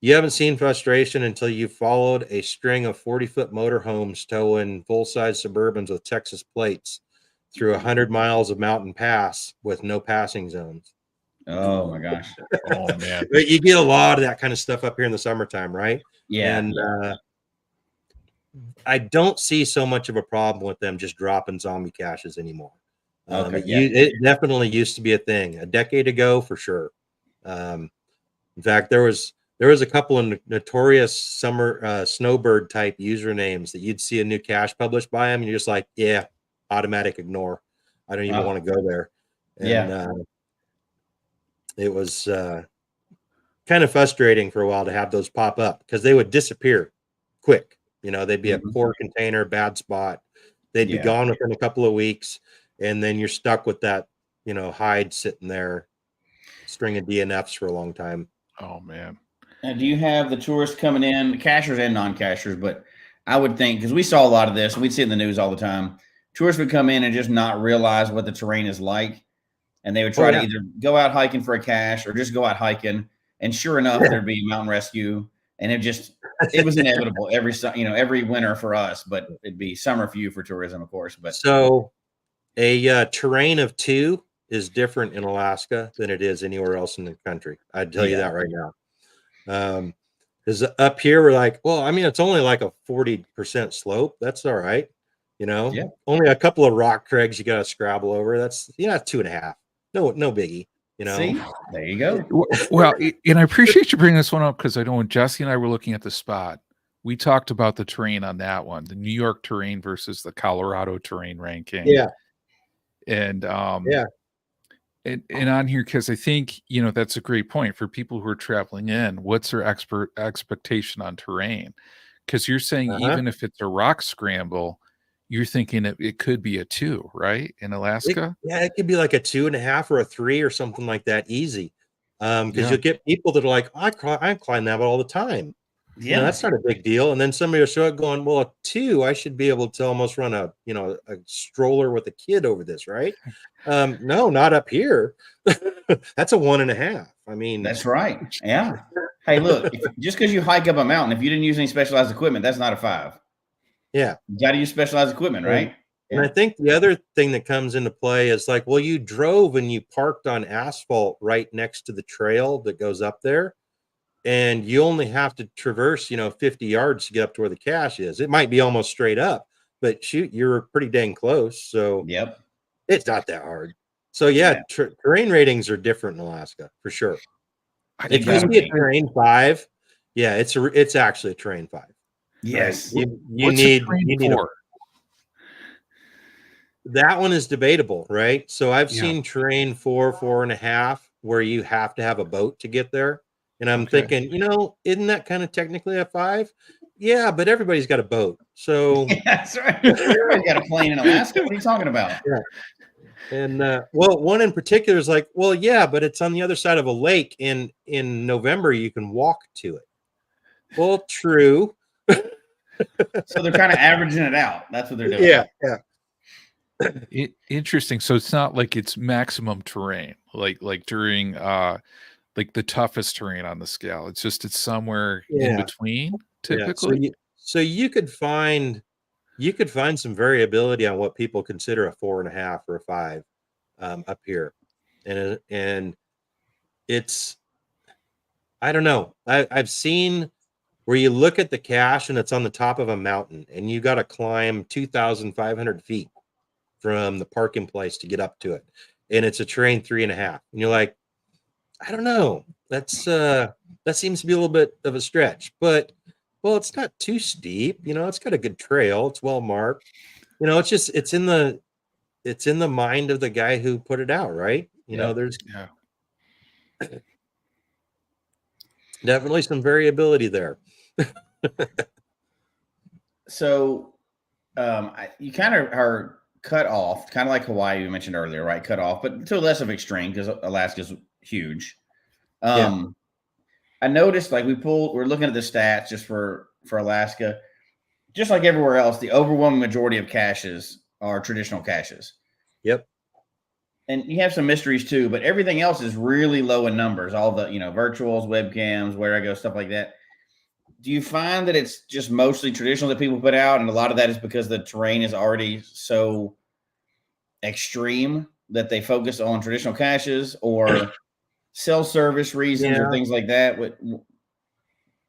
You haven't seen frustration until you followed a string of 40-foot motorhomes towing full-size Suburbans with Texas plates through 100 miles of mountain pass with no passing zones. Oh my gosh. Oh man. But you get a lot of that kind of stuff up here in the summertime, right? Yeah. And I don't see so much of a problem with them just dropping zombie caches anymore. It definitely used to be a thing a decade ago for sure. In fact, there was a couple of notorious summer snowbird type usernames that you'd see a new cache published by them, and you're just like, yeah, automatic ignore. I don't even want to go there. And it was kind of frustrating for a while to have those pop up because they would disappear quick. They'd be a poor container, bad spot. They'd be gone within a couple of weeks, and then you're stuck with that, hide sitting there, string of DNFs for a long time. Oh man. And do you have the tourists coming in, cachers and non-cachers? But I would think, because we saw a lot of this, and we'd see it in the news all the time, tourists would come in and just not realize what the terrain is like. And they would try to either go out hiking for a cache or just go out hiking. And sure enough, there'd be mountain rescue. And it was inevitable every winter for us, but it'd be summer for you for tourism, of course. But so a terrain of 2 is different in Alaska than it is anywhere else in the country. I'd tell you that right now. Because up here we're like, well, I mean, it's only like a 40% slope. That's all right. Only a couple of rock crags you got to scrabble over. That's 2.5. No biggie. See, there you go. Well, and I appreciate you bringing this one up because I know when Jesse and I were looking at the spot, we talked about the terrain on that one, the New York terrain versus the Colorado terrain ranking. Yeah. And and on here, because I think, that's a great point for people who are traveling in. What's their expectation on terrain? Because you're saying even if it's a rock scramble, you're thinking it could be a 2, right? In Alaska? It could be like a 2.5 or a 3 or something like that. Easy. Because you'll get people that are like, I climb that all the time. Yeah, that's not a big deal. And then somebody will show up going, well, a 2, I should be able to almost run a stroller with a kid over this, right? No, not up here. That's a 1.5. I mean, that's right. Yeah. Hey, look, just because you hike up a mountain, if you didn't use any specialized equipment, that's not a 5. Yeah. You got to use specialized equipment, right? And I think the other thing that comes into play is like, well, you drove and you parked on asphalt right next to the trail that goes up there, and you only have to traverse, 50 yards to get up to where the cache is. It might be almost straight up, but shoot, you're pretty dang close. So Yep. it's not that hard. So yeah, terrain ratings are different in Alaska for sure. If you see a terrain 5, yeah, it's actually a terrain 5. Yes. Right? You What's need a terrain you need 4? That one is debatable, right? So I've Yeah. seen terrain 4, 4.5, where you have to have a boat to get there. And I'm thinking, isn't that kind of technically a 5? Yeah, but everybody's got a boat. So That's right. Everybody's got a plane in Alaska. What are you talking about? Yeah. And well, one in particular is like, well, yeah, but it's on the other side of a lake. In November, you can walk to it. Well, true. So they're kind of averaging it out. That's what they're doing. Yeah. Interesting. So it's not like it's maximum terrain, like during like the toughest terrain on the scale. It's somewhere in between, typically. Yeah. So you could find some variability on what people consider a 4.5 or a 5 up here, and it's, I don't know. I've seen where you look at the cache and it's on the top of a mountain, and you got to climb 2,500 feet from the parking place to get up to it, and it's a terrain 3.5, and you're like, I don't know. That seems to be a little bit of a stretch, but well, it's not too steep. It's got a good trail. It's well marked. It's in the mind of the guy who put it out, right? There's definitely some variability there. So you kind of are cut off, kind of like Hawaii you mentioned earlier, right? Cut off, but to less of extreme because Alaska's huge. I noticed like we're looking at the stats just for Alaska, just like everywhere else, the overwhelming majority of caches are traditional caches. Yep. And you have some mysteries too, but everything else is really low in numbers. All the, virtuals, webcams, where I go, stuff like that. Do you find that it's just mostly traditional that people put out, and a lot of that is because the terrain is already so extreme that they focus on traditional caches or cell service reasons or things like that?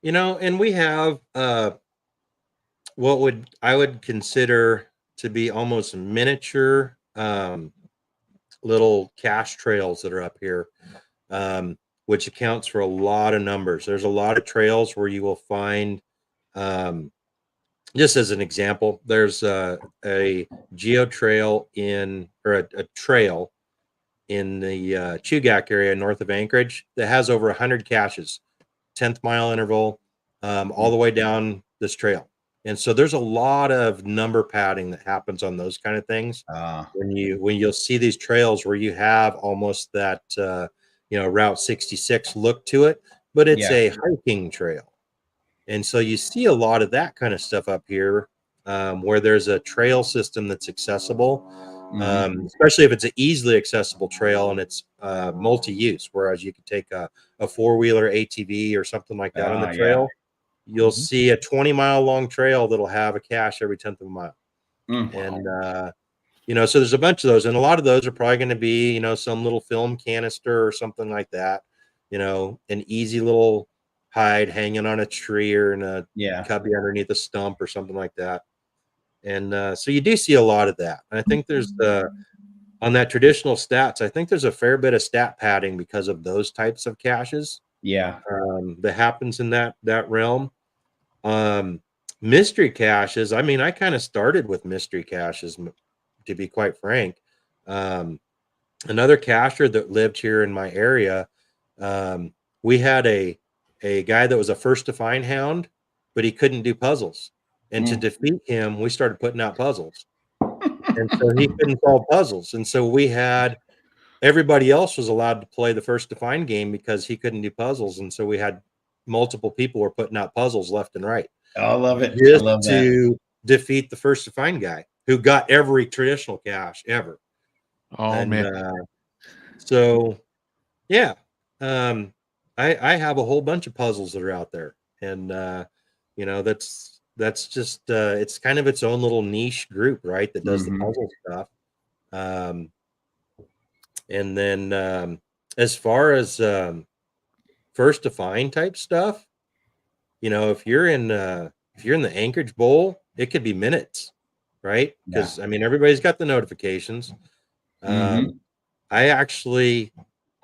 And we have what I would consider to be almost miniature little cache trails that are up here, which accounts for a lot of numbers. There's a lot of trails where you will find, just as an example, there's a geo trail a trail in the Chugach area north of Anchorage that has over 100 caches, 10th mile interval, all the way down this trail. And so there's a lot of number padding that happens on those kind of things. When you'll see these trails where you have almost that Route 66 look to it, but it's a hiking trail. And so you see a lot of that kind of stuff up here, where there's a trail system that's accessible, especially if it's an easily accessible trail and it's multi-use, whereas you could take a four-wheeler ATV or something like that on the trail. You'll see a 20-mile long trail that'll have a cache every 10th of a mile. And so there's a bunch of those, and a lot of those are probably going to be some little film canister or something like that, an easy little hide hanging on a tree or in a cubby underneath a stump or something like that. And so you do see a lot of that. And I think there's on that traditional stats, I think there's a fair bit of stat padding because of those types of caches that happens in that realm. Mystery caches, I mean, I kind of started with mystery caches, to be quite frank. Another cacher that lived here in my area, we had a guy that was a first to find hound, but he couldn't do puzzles. And to defeat him, we started putting out puzzles. And so he couldn't solve puzzles. And so everybody else was allowed to play the first to find game because he couldn't do puzzles. And so we had multiple people were putting out puzzles left and right. I love it. Just I love to defeat the first to find guy who got every traditional cache ever. Man. So yeah. I have a whole bunch of puzzles that are out there. And That's just it's kind of its own little niche group, right? That does the puzzle stuff. And then as far as first to find type stuff, you know, if you're in the Anchorage Bowl, it could be minutes, right? Because I mean, everybody's got the notifications. I actually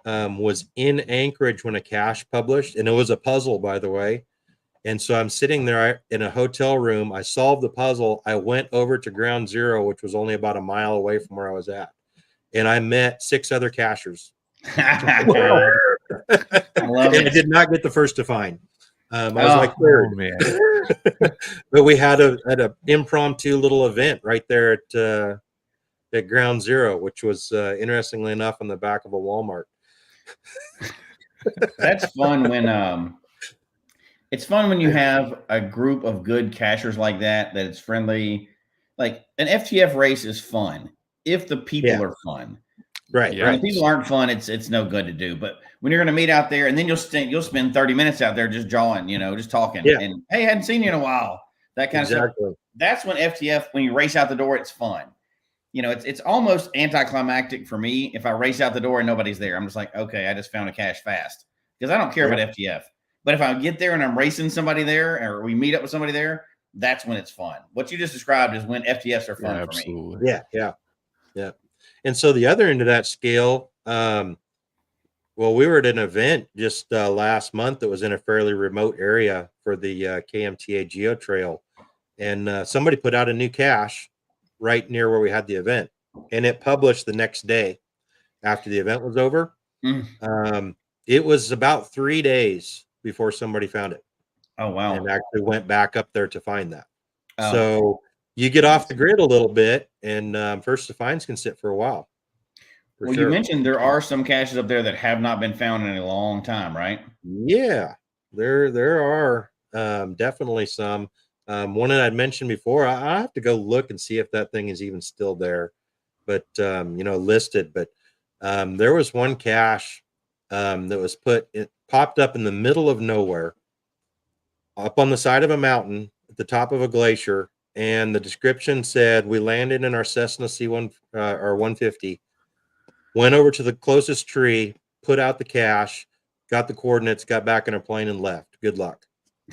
was in Anchorage when a cache published, and it was a puzzle, by the way. And so I'm sitting there in a hotel room. I solved the puzzle. I went over to Ground Zero, which was only about a mile away from where I was at, and I met 6 other cachers. I love And it. I did not get the first to find. I was Oh, like third. Oh, man. But we had an impromptu little event right there at Ground Zero, which was interestingly enough on the back of a Walmart. That's fun when it's fun when you have a group of good cachers like that it's friendly. Like an FTF race is fun if the people are fun. Right. When the people aren't fun, it's no good to do. But when you're going to meet out there, and then you'll spend 30 minutes out there just jawing, you know, just talking, and hey, I hadn't seen you in a while. That kind of stuff. That's when FTF, when you race out the door, it's fun. You know, it's almost anticlimactic for me if I race out the door and nobody's there. I'm just like, okay, I just found a cache fast, because I don't care about FTF. But if I get there and I'm racing somebody there, or we meet up with somebody there, that's when it's fun. What you just described is when FTFs are fun for me. Yeah. And so the other end of that scale, well, we were at an event just last month that was in a fairly remote area for the KMTA Geo Trail, and somebody put out a new cache right near where we had the event, and it published the next day after the event was over. It was about 3 days before somebody found it. Oh, wow. And actually went back up there to find that. So you get off the grid a little bit, and first to finds can sit for a while. You mentioned there are some caches up there that have not been found in a long time, right? Yeah, there are definitely some. One that I'd mentioned before, I have to go look and see if that thing is even still there, but you know, listed. But there was one cache that was it popped up in the middle of nowhere, up on the side of a mountain at the top of a glacier, and the description said, we landed in our Cessna C1 or 150, went over to the closest tree, put out the cache, got the coordinates, got back in a plane, and left. Good luck.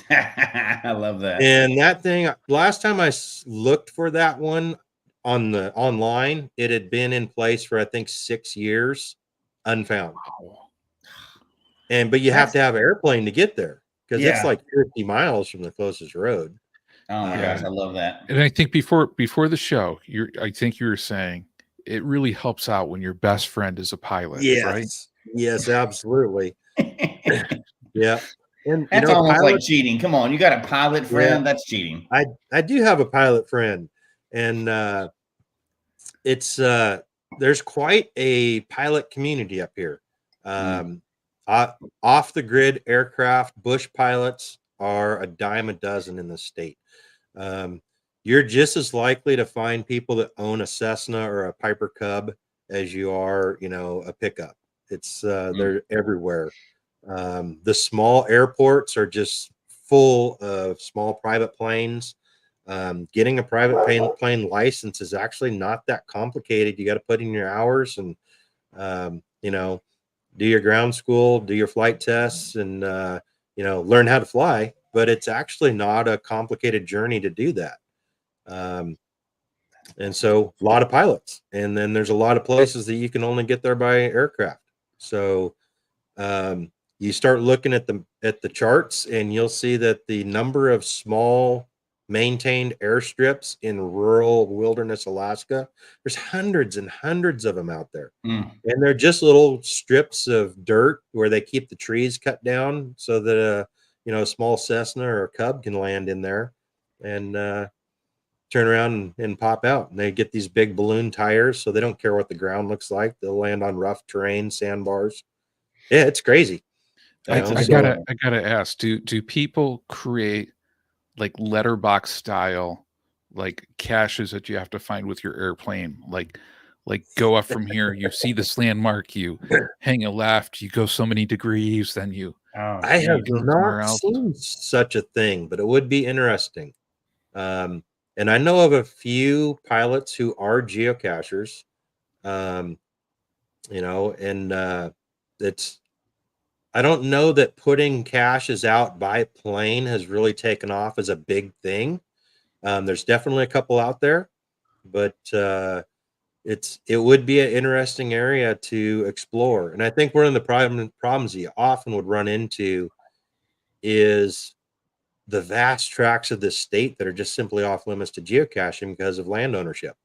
I love that. And that thing, last time I looked for that one online, it had been in place for I think 6 years, unfound. But you have to have an airplane to get there, because it's like 50 miles from the closest road. Oh my gosh, I love that. And I think before the show, I think you were saying it really helps out when your best friend is a pilot, right? Yes, absolutely. Yeah. And that's almost like cheating. Come on, you got a pilot friend? That's cheating. I do have a pilot friend, and it's there's quite a pilot community up here. Off the grid aircraft, bush pilots are a dime a dozen in the state. You're just as likely to find people that own a Cessna or a Piper Cub as you are, you know, a pickup. It's they're everywhere. The small airports are just full of small private planes. Getting a private plane license is actually not that complicated. You got to put in your hours and, you know, do your ground school, do your flight tests, and, you know, learn how to fly. But it's actually not a complicated journey to do that. And so a lot of pilots, and then there's a lot of places that you can only get there by aircraft. So you start looking at the charts, and you'll see that the number of small maintained airstrips in rural wilderness Alaska, there's hundreds and hundreds of them out there. And they're just little strips of dirt where they keep the trees cut down so that you know, a small Cessna or a Cub can land in there and turn around and pop out. And they get these big balloon tires, so they don't care what the ground looks like. They'll land on rough terrain, sandbars. Yeah, it's crazy. I gotta ask, do people create like letterbox style like caches that you have to find with your airplane? Like go up from here, you see this landmark, you hang a left, you go so many degrees, then you I have not seen such a thing, but it would be interesting. And I know of a few pilots who are geocachers, and I don't know that putting caches out by plane has really taken off as a big thing. There's definitely a couple out there, but it would be an interesting area to explore. And I think one of the problems you often would run into is the vast tracts of this state that are just simply off limits to geocaching because of land ownership.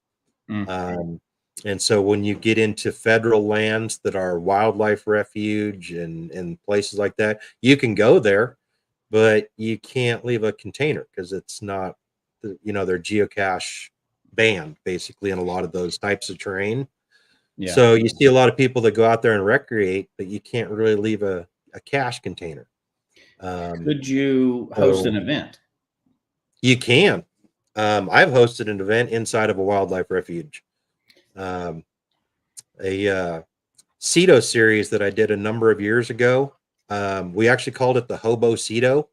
And so when you get into federal lands that are wildlife refuge and places like that, you can go there, but you can't leave a container because it's not, they're geocache banned basically in a lot of those types of terrain. Yeah. So you see a lot of people that go out there and recreate, but you can't really leave a cache container. Could you host an event? You can. I've hosted an event inside of a wildlife refuge. A CETO series that I did a number of years ago. We actually called it the Hobo CETO.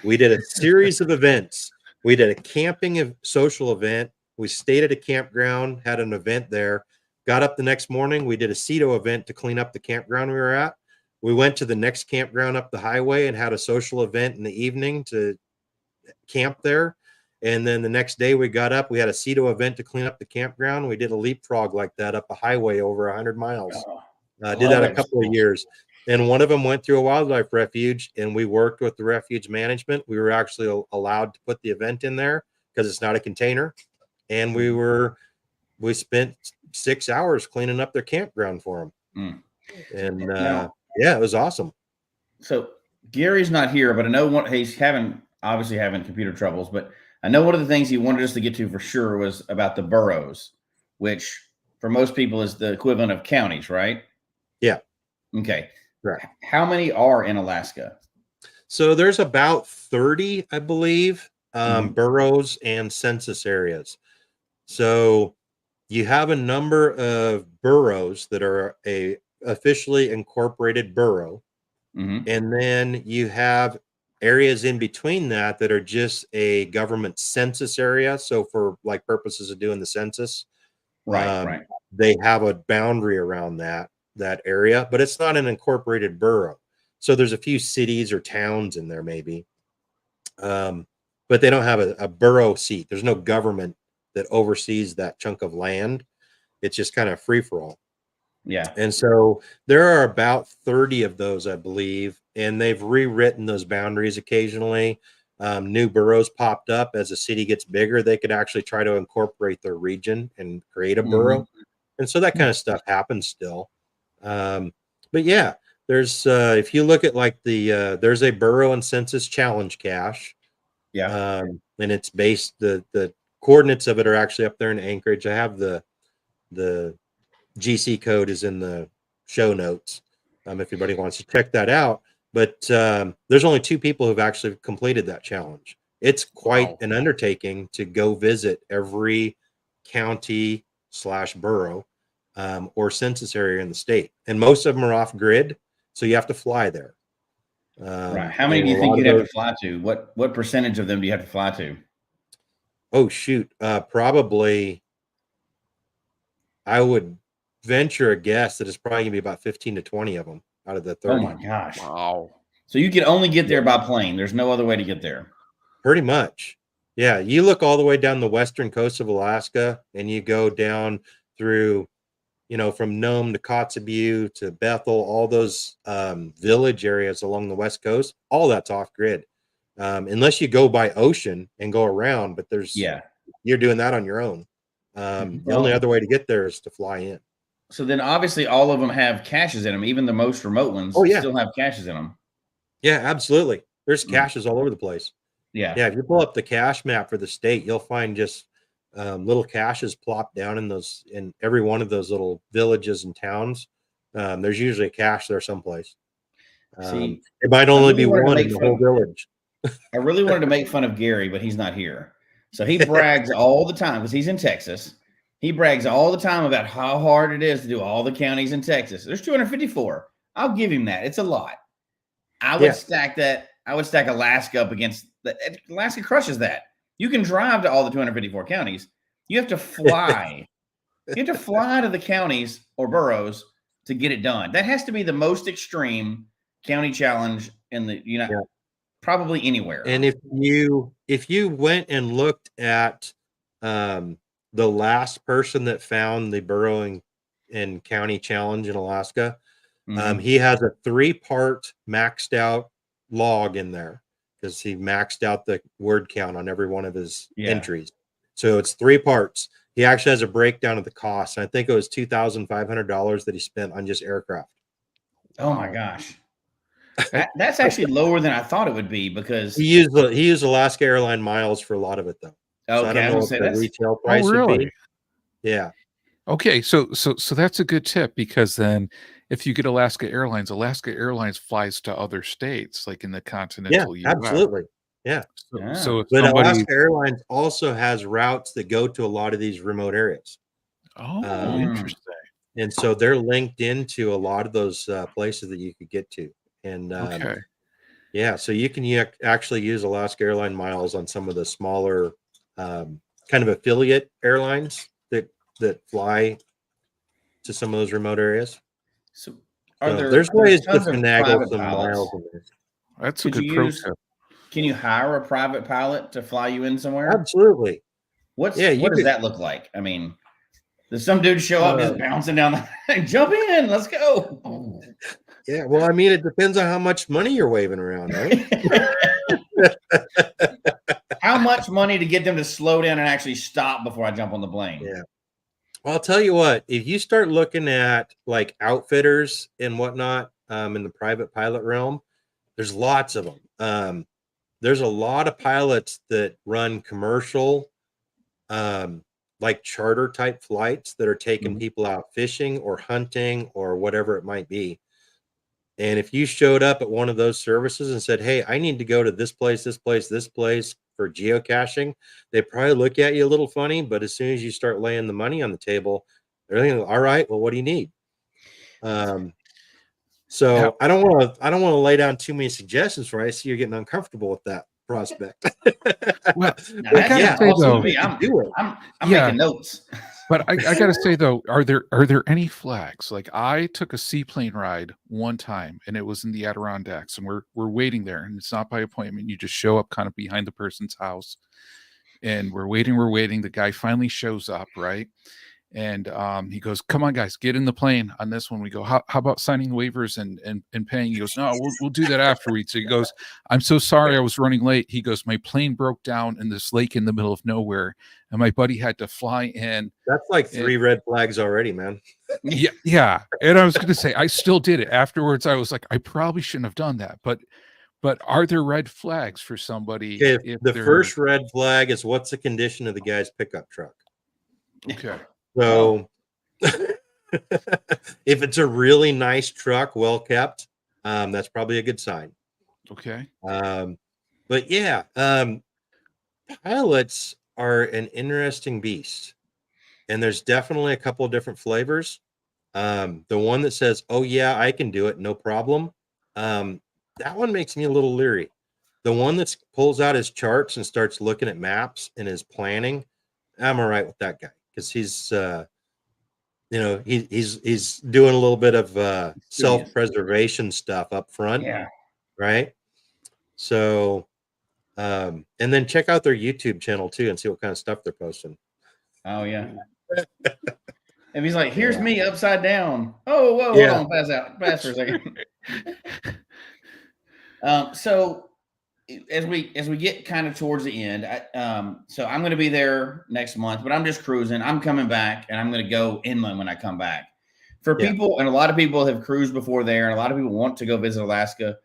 We did a series of events. We did a camping social event. We stayed at a campground, had an event there, got up the next morning. We did a CETO event to clean up the campground we were at. We went to the next campground up the highway and had a social event in the evening to camp there. And then the next day we got up, we had a CETO event to clean up the campground. We did a leapfrog like that up a highway over 100 miles. Did that a couple of years. And one of them went through a wildlife refuge, and we worked with the refuge management. We were actually allowed to put the event in there because it's not a container. And we spent 6 hours cleaning up their campground for them. And it was awesome. So Gary's not here, but I know he's obviously having computer troubles, but I know one of the things he wanted us to get to for sure was about the boroughs, which for most people is the equivalent of counties, right? Yeah. Okay. Right. How many are in Alaska? So there's about 30, I believe, boroughs and census areas. So you have a number of boroughs that are a officially incorporated borough. And then you have areas in between that are just a government census area. So for like purposes of doing the census, right. They have a boundary around that area, but it's not an incorporated borough. So there's a few cities or towns in there maybe, but they don't have a borough seat. There's no government that oversees that chunk of land. It's just kind of free for all. Yeah. And so there are about 30 of those, I believe, and they've rewritten those boundaries occasionally. New boroughs popped up as the city gets bigger. They could actually try to incorporate their region and create a borough. And so that kind of stuff happens still. But yeah, there's if you look at like there's a borough and census challenge cache. Yeah. And it's based, the coordinates of it are actually up there in Anchorage. I have the GC code is in the show notes if anybody wants to check that out. But there's only 2 people who've actually completed that challenge. It's quite an undertaking to go visit every county / borough or census area in the state. And most of them are off grid, so you have to fly there. Right. How many do you think you'd have to fly to? What percentage of them do you have to fly to? Oh, shoot. Probably, I would venture a guess that it's probably gonna be about 15 to 20 of them out of the 30. Oh my gosh. Wow. So you can only get there by plane. There's no other way to get there. Pretty much. Yeah. You look all the way down the western coast of Alaska and you go down through, from Nome to Kotzebue to Bethel, all those village areas along the west coast, all that's off grid. Unless you go by ocean and go around, but you're doing that on your own. The only other way to get there is to fly in. So then obviously all of them have caches in them. Even the most remote ones still have caches in them. Yeah, absolutely. There's caches all over the place. Yeah. Yeah. If you pull up the cache map for the state, you'll find just little caches plopped down in every one of those little villages and towns. There's usually a cache there someplace. See, it might only be one in the whole village. I really wanted to make fun of Gary, but he's not here. So he brags all the time because he's in Texas. He brags all the time about how hard it is to do all the counties in Texas. There's 254. I'll give him that. It's a lot. I would stack that. I would stack Alaska up against that. Alaska crushes that. You can drive to all the 254 counties. You have to fly. You have to fly to the counties or boroughs to get it done. That has to be the most extreme county challenge in the probably anywhere. And if you went and looked at the last person that found the borough and county challenge in Alaska, he has a 3-part maxed out log in there because he maxed out the word count on every one of his entries. So it's 3 parts. He actually has a breakdown of the cost. I think it was $2,500 that he spent on just aircraft. Oh my gosh. That's actually lower than I thought it would be because he used Alaska Airline miles for a lot of it though. Okay, so I don't know what the retail price would be. Yeah. Okay, so that's a good tip because then if you get Alaska Airlines flies to other states like in the continental US. Absolutely. Yeah. So if but Alaska Airlines also has routes that go to a lot of these remote areas. Oh, interesting. And so they're linked into a lot of those places that you could get to. And so you can actually use Alaska Airline miles on some of the smaller kind of affiliate airlines that fly to some of those remote areas. So there's ways to finagle some miles in there. That's a good pro tip. Can you hire a private pilot to fly you in somewhere? Absolutely. What does that look like? I mean, does some dude show up just bouncing down the jump in, let's go. Oh. Yeah, well, I mean, it depends on how much money you're waving around, right? How much money to get them to slow down and actually stop before I jump on the plane? Yeah. Well, I'll tell you what, if you start looking at like outfitters and whatnot in the private pilot realm, there's lots of them. There's a lot of pilots that run commercial, like charter type flights that are taking people out fishing or hunting or whatever it might be. And if you showed up at one of those services and said, hey, I need to go to this place, this place, this place for geocaching, they probably look at you a little funny. But as soon as you start laying the money on the table, they're thinking, all right, well, what do you need? So I don't want to lay down too many suggestions for you. I see you're getting uncomfortable with that prospect. Well, I gotta say though, I'm making notes. But I gotta say though, are there any flags? Like I took a seaplane ride one time, and it was in the Adirondacks, and we're waiting there, and it's not by appointment. You just show up kind of behind the person's house, and we're waiting. The guy finally shows up, right? And he goes, come on, guys, get in the plane on this one. We go, how about signing waivers and paying? He goes, no, we'll do that afterwards. So he goes, I'm so sorry I was running late. He goes, my plane broke down in this lake in the middle of nowhere, and my buddy had to fly in. That's like 3 red flags already, man. Yeah. And I was going to say, I still did it. Afterwards, I was like, I probably shouldn't have done that. But are there red flags for somebody? If the first red flag is what's the condition of the guy's pickup truck? Okay. So if it's a really nice truck, well kept, that's probably a good sign. Okay. But yeah, pilots are an interesting beast, and there's definitely a couple of different flavors. The one that says, oh yeah, I can do it, no problem. That one makes me a little leery. The one that pulls out his charts and starts looking at maps and is planning, I'm all right with that guy. Because he's, he's doing a little bit of self-preservation stuff up front, right? So, and then check out their YouTube channel too and see what kind of stuff they're posting. Oh yeah. And he's like, "Here's me upside down." Oh, whoa, hold on, pass for a second. So as we get kind of towards the end, so I'm going to be there next month, but I'm just cruising. I'm coming back, and I'm going to go inland when I come back. For people, and a lot of people have cruised before there, and a lot of people want to go visit Alaska.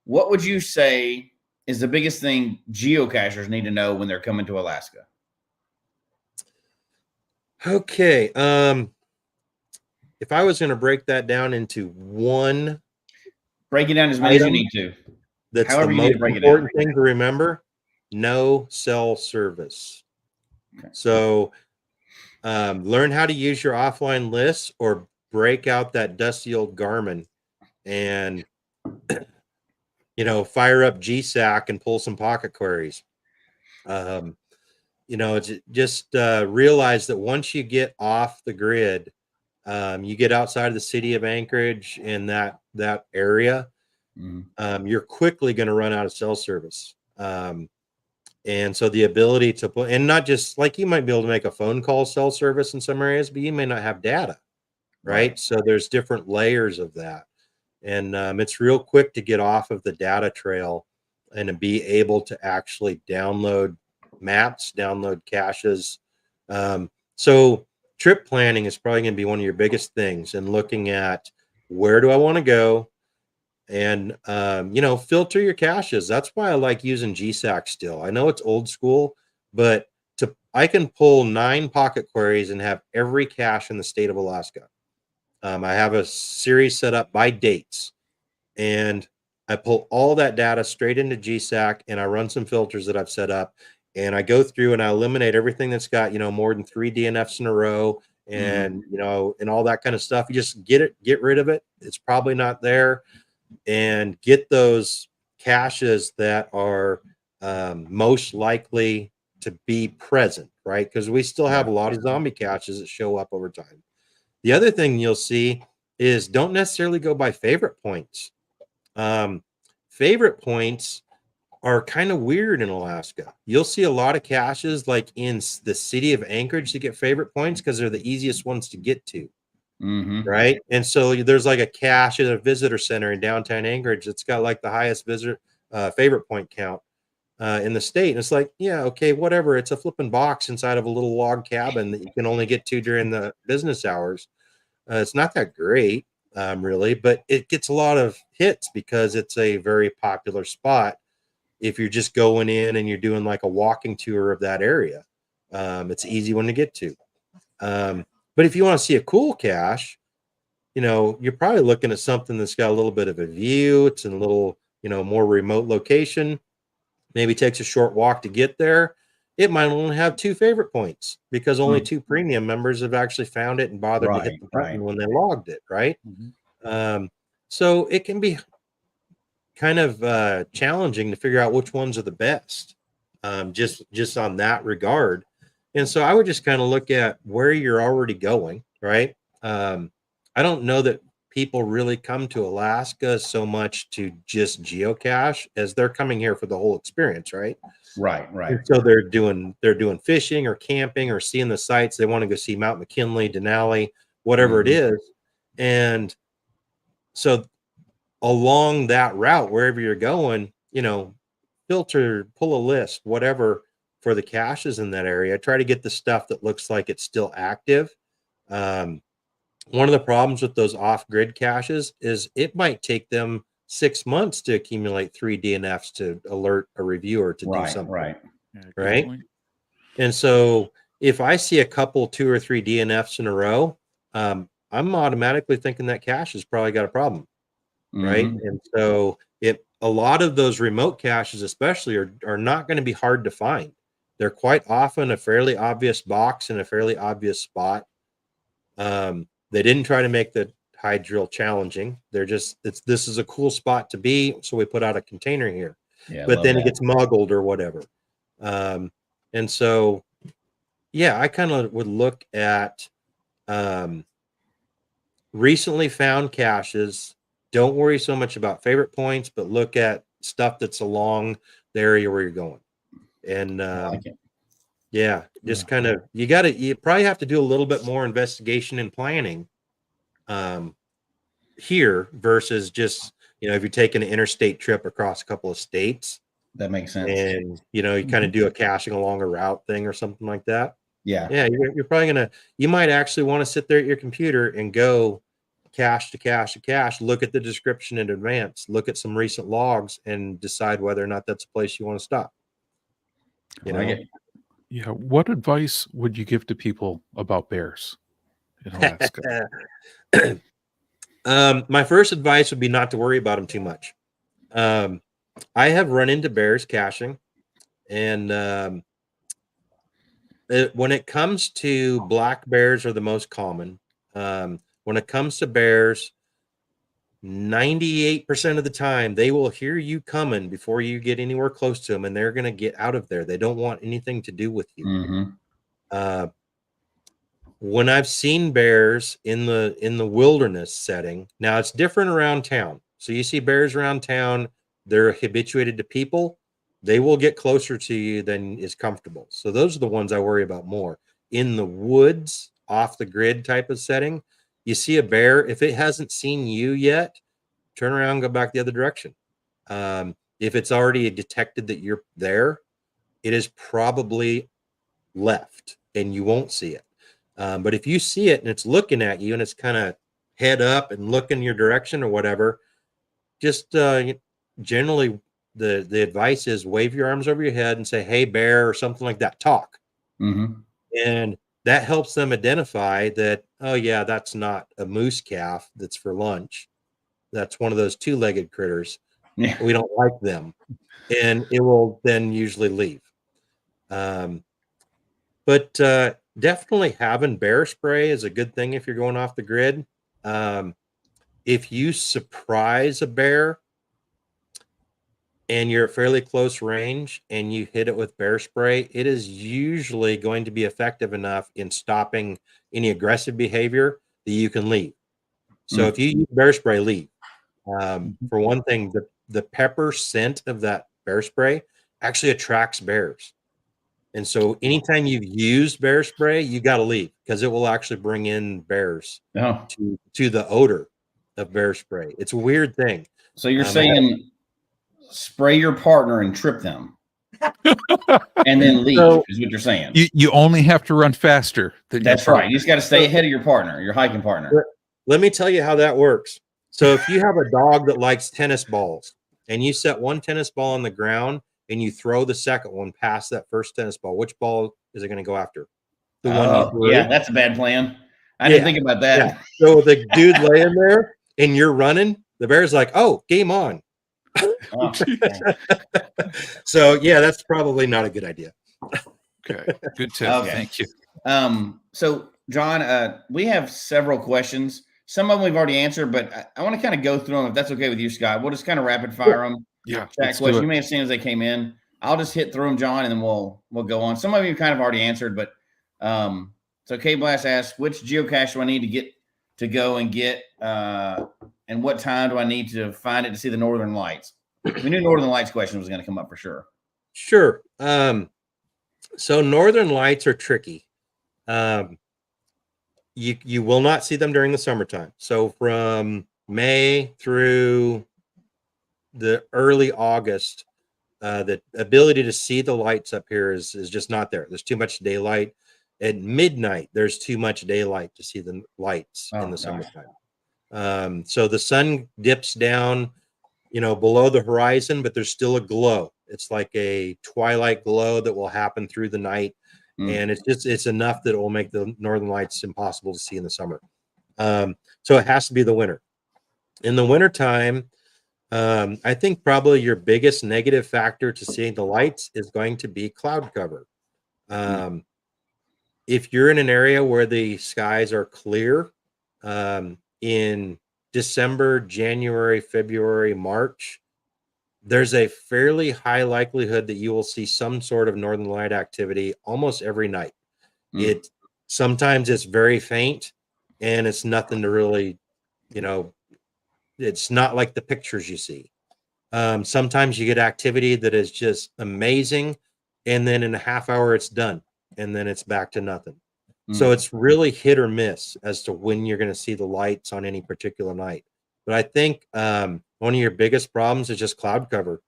What would you say is the biggest thing geocachers need to know when they're coming to Alaska? Okay, if I was going to break that down into one, break it down as many as you need to. That's however the most important thing to remember: no cell service. Okay. So learn how to use your offline lists, or break out that dusty old Garmin and fire up GSAC and pull some pocket queries. it's just realize that once you get off the grid, you get outside of the city of Anchorage and that area, you're quickly going to run out of cell service. And so the ability to put, and not just like you might be able to make a phone call cell service in some areas, but you may not have data, right? So there's different layers of that. And it's real quick to get off of the data trail and to be able to actually download maps, download caches. So trip planning is probably going to be one of your biggest things, and looking at where do I want to go, and filter your caches. That's why I like using GSAC still. I know it's old school, but I can pull 9 pocket queries and have every cache in the state of Alaska. I have a series set up by dates, and I pull all that data straight into GSAC, and I run some filters that I've set up, and I go through and I eliminate everything that's got, more than 3 DNFs in a row, and, and all that kind of stuff. You just get rid of it. It's probably not there, and get those caches that are most likely to be present, right? Because we still have a lot of zombie caches that show up over time. The other thing you'll see is don't necessarily go by favorite points. Favorite points are kind of weird in Alaska. You'll see a lot of caches like in the city of Anchorage to get favorite points because they're the easiest ones to get to. Right. And so there's like a cache at a visitor center in downtown Anchorage that's got like the highest favorite point count in the state. And it's like, yeah, okay, whatever. It's a flipping box inside of a little log cabin that you can only get to during the business hours. It's not that great, really, but it gets a lot of hits because it's a very popular spot. If you're just going in and you're doing like a walking tour of that area, it's an easy one to get to. But if you want to see a cool cache, you're probably looking at something that's got a little bit of a view. It's in a little, more remote location. Maybe takes a short walk to get there. It might only have 2 favorite points because only 2 premium members have actually found it and bothered to hit the button when they logged it, right? So it can be kind of challenging to figure out which ones are the best, just on that regard. And so I would just kind of look at where you're already going, right? I don't know that people really come to Alaska so much to just geocache as they're coming here for the whole experience, right? Right. And so they're doing fishing or camping or seeing the sights. They want to go see Mount McKinley, Denali, whatever it is. And so along that route, wherever you're going, filter, pull a list, whatever, for the caches in that area. Try to get the stuff that looks like it's still active. One of the problems with those off-grid caches is it might take them 6 months to accumulate 3 DNFs to alert a reviewer to do something. Right. And so if I see a couple, 2 or 3 DNFs in a row, I'm automatically thinking that cache has probably got a problem. Right. And so a lot of those remote caches especially are not going to be hard to find. They're quite often a fairly obvious box in a fairly obvious spot. They didn't try to make the hide drill challenging. They're just, this is a cool spot to be, so we put out a container here. But then it gets muggled or whatever. And so, yeah, I kind of would look at recently found caches. Don't worry so much about favorite points, but look at stuff that's along the area where you're going. And yeah, just kind of, you probably have to do a little bit more investigation and planning here versus just, if you're taking an interstate trip across a couple of states. That makes sense. And, you kind of do a caching along a route thing or something like that. Yeah. Yeah. You're probably you might actually want to sit there at your computer and go cache to cache to cache, look at the description in advance, look at some recent logs, and decide whether or not that's a place you want to stop. Yeah. What advice would you give to people about bears in Alaska? My first advice would be not to worry about them too much. I have run into bears caching, and when it comes to black bears are the most common. When it comes to bears, 98% of the time, they will hear you coming before you get anywhere close to them, and they're going to get out of there. They don't want anything to do with you. Mm-hmm. When I've seen bears in the wilderness setting, now it's different around town. So you see bears around town, they're habituated to people. They will get closer to you than is comfortable. So those are the ones I worry about more. In the woods, off the grid type of setting, you see a bear, if it hasn't seen you yet, turn around and go back the other direction. If it's already detected that you're there, it is probably left and you won't see it. But if you see it and it's looking at you and it's kind of head up and looking your direction or whatever, just generally the advice is wave your arms over your head and say, "Hey, bear," or something like that. Talk. Mm-hmm. And that helps them identify that, oh yeah, that's not a moose calf that's for lunch. That's one of those two-legged critters. Yeah. We don't like them. And it will then usually leave. But definitely having bear spray is a good thing if you're going off the grid. If you surprise a bear and you're at fairly close range and you hit it with bear spray, it is usually going to be effective enough in stopping any aggressive behavior that you can leave. So if you use bear spray, leave. For one thing, the pepper scent of that bear spray actually attracts bears. And so anytime you've used bear spray, you got to leave because it will actually bring in bears to the odor of bear spray. It's a weird thing. So you're saying spray your partner and trip them and then leave is what you're saying. You only have to run faster than That's right. You just got to stay ahead of your partner, your hiking partner. Let me tell you how that works. So if you have a dog that likes tennis balls and you set one tennis ball on the ground and you throw the second one past that first tennis ball, which ball is it going to go after? The one you threw? Yeah, that's a bad plan. I didn't think about that. Yeah. So the dude laying there and you're running, the bear's like, oh, game on. So yeah, that's probably not a good idea. Okay, good tip. Okay. Thank you. So John, we have several questions. Some of them we've already answered, but I want to kind of go through them if that's okay with you, Scott. We'll just kind of rapid fire them. Yeah. Chat question. You may have seen as they came in. I'll just hit through them, John, and then we'll go on. Some of you kind of already answered, but so K Blast asks, which geocache do I need to go and get, and what time do I need to find it to see the Northern Lights? We knew Northern Lights question was going to come up for sure. Sure. So Northern Lights are tricky. You will not see them during the summertime. So from May through the early August, the ability to see the lights up here is just not there. There's too much daylight. At midnight, there's too much daylight to see the lights in the summertime. So the sun dips down, below the horizon, but there's still a glow. It's like a twilight glow that will happen through the night. And it's enough that it will make the Northern Lights impossible to see in the summer. So it has to be the winter. In the wintertime, I think probably your biggest negative factor to seeing the lights is going to be cloud cover. If you're in an area where the skies are clear, in December, January, February, March, there's a fairly high likelihood that you will see some sort of Northern Light activity almost every night. Sometimes it's very faint and it's nothing to really, it's not like the pictures you see. Sometimes you get activity that is just amazing, and then in a half hour it's done, and then it's back to nothing. So it's really hit or miss as to when you're going to see the lights on any particular night. But I think one of your biggest problems is just cloud cover.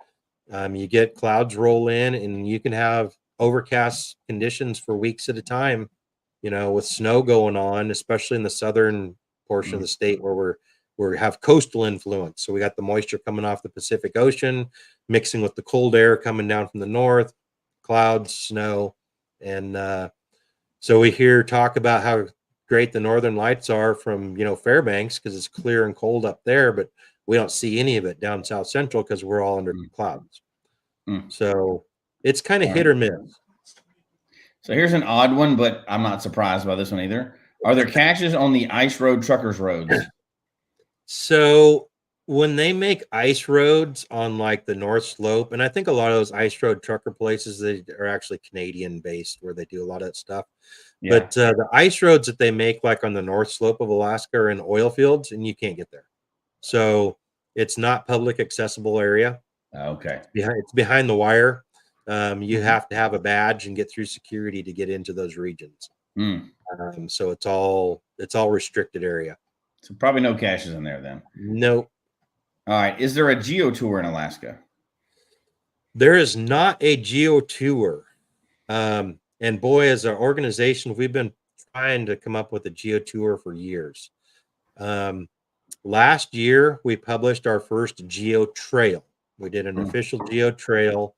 You get clouds roll in, and you can have overcast conditions for weeks at a time, with snow going on, especially in the southern portion of the state where we have coastal influence. So we got the moisture coming off the Pacific Ocean, mixing with the cold air coming down from the north, clouds, snow. And so we hear talk about how great the Northern Lights are from, Fairbanks, because it's clear and cold up there, but we don't see any of it down South Central because we're all under clouds. So it's kind of hit or miss. So here's an odd one, but I'm not surprised by this one either. Are there caches on the ice road truckers roads? So when they make ice roads on like the North Slope, and I think a lot of those ice road trucker places, they are actually Canadian based where they do a lot of that stuff. Yeah. But the ice roads that they make like on the North Slope of Alaska are in oil fields, and you can't get there. So it's not public accessible area. Okay. It's behind the wire. You have to have a badge and get through security to get into those regions. Mm. So it's all restricted area. So probably no caches in there then. Nope. All right. Is there a geo tour in Alaska? There is not a geo tour. And boy, as an organization, we've been trying to come up with a geo tour for years. Last year, we published our first geo trail. We did an official geo trail,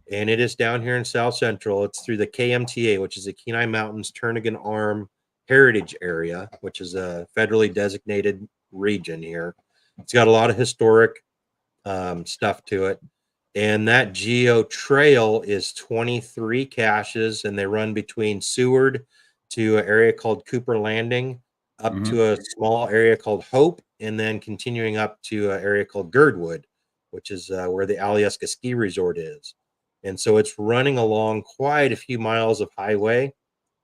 and it is down here in South Central. It's through the KMTA, which is the Kenai Mountains Turnagain Arm Heritage Area, which is a federally designated region here. It's got a lot of historic stuff to it. And that geo trail is 23 caches, and they run between Seward to an area called Cooper Landing, up to a small area called Hope, and then continuing up to an area called Girdwood, which is where the Alyeska Ski Resort is. And so it's running along quite a few miles of highway.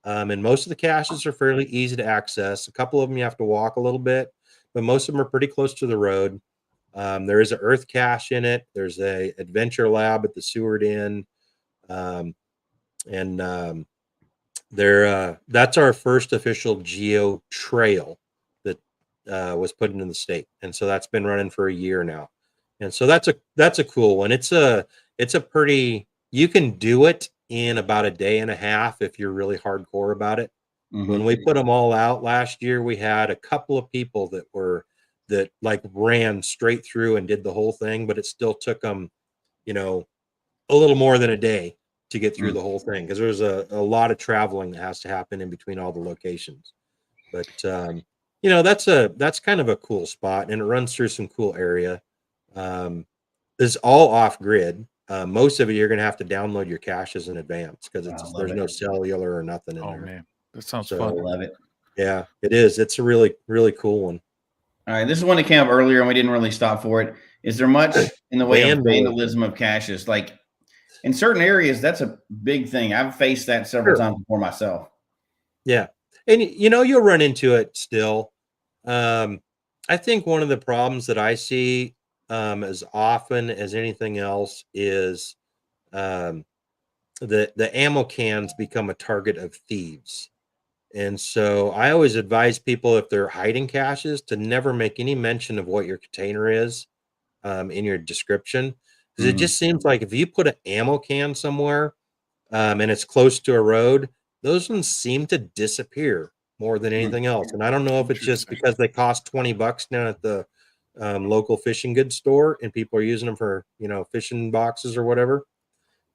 And most of the caches are fairly easy to access. A couple of them you have to walk a little bit, but most of them are pretty close to the road. There is an earth cache in it. There's a adventure lab at the Seward Inn. That's our first official geo trail that was put into the state. And so that's been running for a year now. And so that's a cool one. It's a pretty, you can do it in about a day and a half if you're really hardcore about it. When we put them all out last year, we had a couple of people that like ran straight through and did the whole thing, but it still took them, a little more than a day to get through the whole thing, because there's a lot of traveling that has to happen in between all the locations. But that's kind of a cool spot, and it runs through some cool area. It's all off grid. Most of it you're going to have to download your caches in advance, because there's no cellular or nothing in there. Oh man, that sounds fun. I love it. Yeah, it is. It's a really, really cool one. All right, this is one that came up earlier, and we didn't really stop for it. Is there much in the way of vandalism of caches? Like in certain areas, that's a big thing. I've faced that several times before myself. Yeah, and you'll run into it still. I think one of the problems that I see as often as anything else is the ammo cans become a target of thieves. And so I always advise people, if they're hiding caches, to never make any mention of what your container is in your description, because it just seems like if you put an ammo can somewhere and it's close to a road, those ones seem to disappear more than anything else. And I don't know if it's just because they cost $20 down at the local fishing goods store and people are using them for fishing boxes or whatever,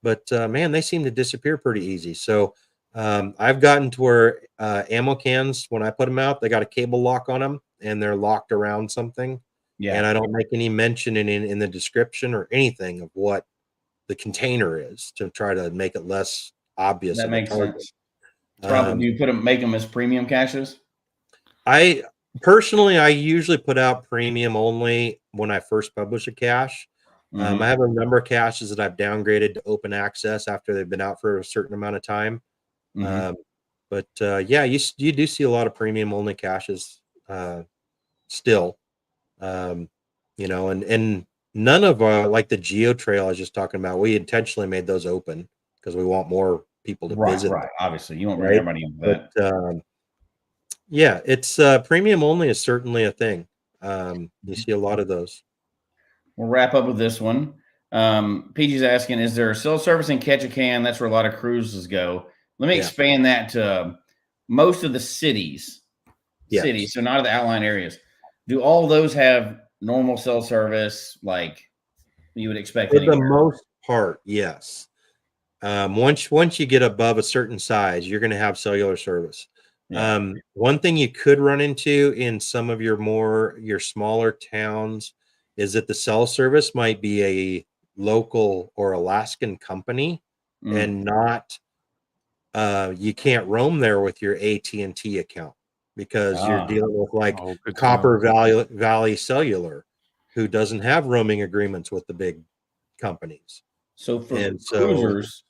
but man, they seem to disappear pretty easy. So I've gotten to where ammo cans, when I put them out, they got a cable lock on them and they're locked around something. Yeah. And I don't make any mention in the description or anything of what the container is, to try to make it less obvious. That makes sense. Do you make them as premium caches? I usually put out premium only when I first publish a cache. I have a number of caches that I've downgraded to open access after they've been out for a certain amount of time. But you do see a lot of premium only caches still, and none of like the Geo Trail I was just talking about, we intentionally made those open because we want more people to visit. Right. Obviously, you won't bring everybody into that. But it's premium only is certainly a thing. You see a lot of those. We'll wrap up with this one. PG's asking, is there a cell service in Ketchikan? That's where a lot of cruises go. Let me expand that to most of the cities. Cities, so not of the outlying areas. Do all those have normal cell service like you would expect? For the most part, yes. Once you get above a certain size, you're going to have cellular service. Yeah. One thing you could run into in some of your smaller towns is that the cell service might be a local or Alaskan company and not you can't roam there with your AT&T account because you're dealing with like Copper Valley Cellular. who doesn't have roaming agreements with the big companies. So for And cruisers,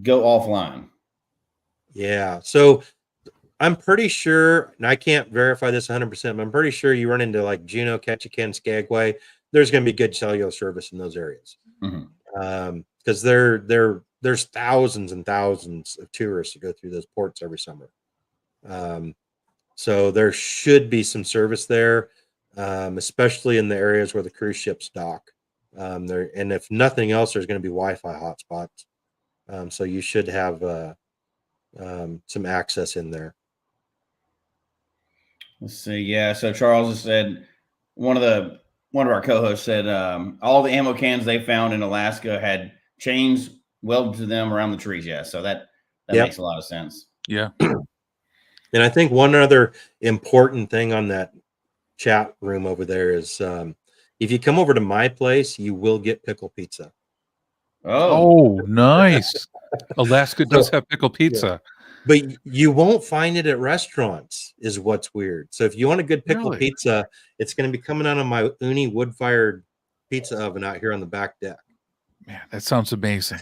go offline. Yeah. So I'm pretty sure, and I can't verify this 100%, but I'm pretty sure you run into like Juneau, Ketchikan, Skagway, there's going to be good cellular service in those areas. Because there's thousands and thousands of tourists that go through those ports every summer. So there should be some service there, especially in the areas where the cruise ships dock. And if nothing else, there's going to be Wi-Fi hotspots. So you should have some access in there. Let's see. Yeah. So Charles has said one of our co-hosts said all the ammo cans they found in Alaska had chains welded to them around the trees. Yeah. So that makes a lot of sense. Yeah. And I think one other important thing on that chat room over there is if you come over to my place, you will get pickle pizza. Oh, nice. Alaska does have pickle pizza. Yeah. But you won't find it at restaurants is what's weird. So if you want a good pickle pizza, it's going to be coming out of my Uni wood-fired pizza oven out here on the back deck. Man, that sounds amazing.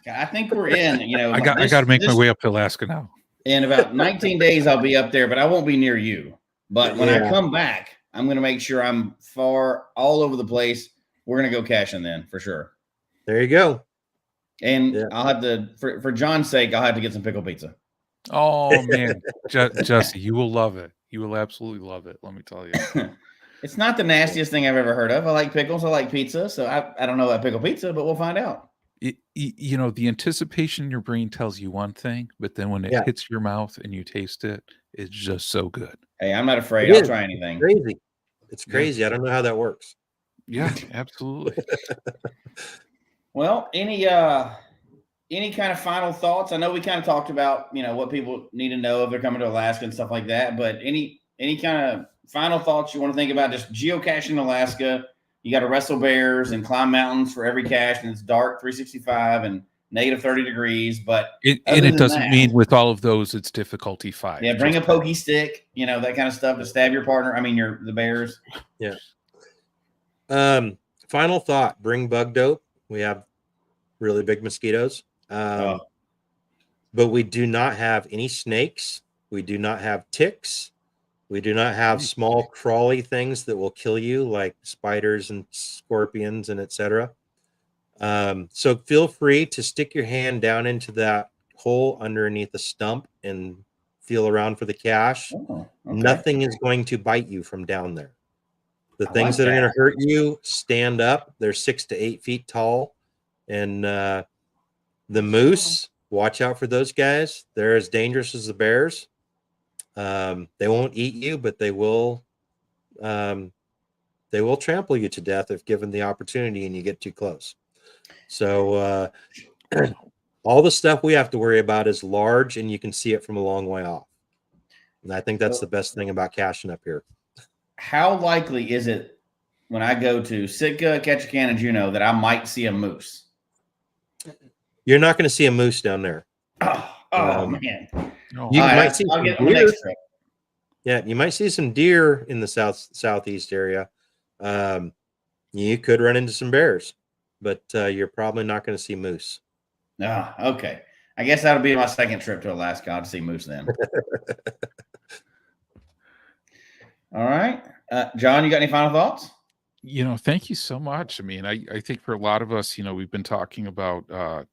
I think we're in, I got to make my way up to Alaska now. In about 19 days, I'll be up there, but I won't be near you. But when I come back, I'm going to make sure I'm far all over the place. We're going to go caching then for sure. There you go. And I'll have to, for John's sake, I'll have to get some pickle pizza. Oh man, Jesse, you will love it. You will absolutely love it. Let me tell you. It's not the nastiest thing I've ever heard of. I like pickles. I like pizza. So I don't know about pickle pizza, but we'll find out. You know, the anticipation in your brain tells you one thing, but then when it hits your mouth and you taste it, it's just so good. Hey, I'm not afraid. I'll try anything. It's crazy. I don't know how that works. Yeah, absolutely. Well, any kind of final thoughts? I know we kind of talked about, what people need to know if they're coming to Alaska and stuff like that, but any kind of final thoughts you want to think about? Just geocaching Alaska. You got to wrestle bears and climb mountains for every cache, and it's dark 365 and negative 30 degrees. But it doesn't mean with all of those it's difficulty 5. Yeah, bring a pokey stick, that kind of stuff to stab your partner. I mean, the bears. Yeah. Final thought: bring bug dope. We have really big mosquitoes. But we do not have any snakes. We do not have ticks. We do not have small crawly things that will kill you, like spiders and scorpions and etc. So feel free to stick your hand down into that hole underneath the stump and feel around for the cache. Okay. Nothing is going to bite you from down there. The things that are going to hurt you stand up. They're 6 to 8 feet tall. And the moose, watch out for those guys. They're as dangerous as the bears. They won't eat you, but they will trample you to death if given the opportunity and you get too close. So all the stuff we have to worry about is large and you can see it from a long way off. And I think that's the best thing about caching up here. How likely is it when I go to Sitka, Ketchikan, and Juneau that I might see a moose? You're not going to see a moose down there. Man. You might see I'll get deer. on the next trip. Yeah, you might see some deer in the southeast area. You could run into some bears, but you're probably not going to see moose. Okay. I guess that'll be my second trip to Alaska. I'll see moose then. All right. John, you got any final thoughts? Thank you so much. I mean, I think for a lot of us, we've been talking about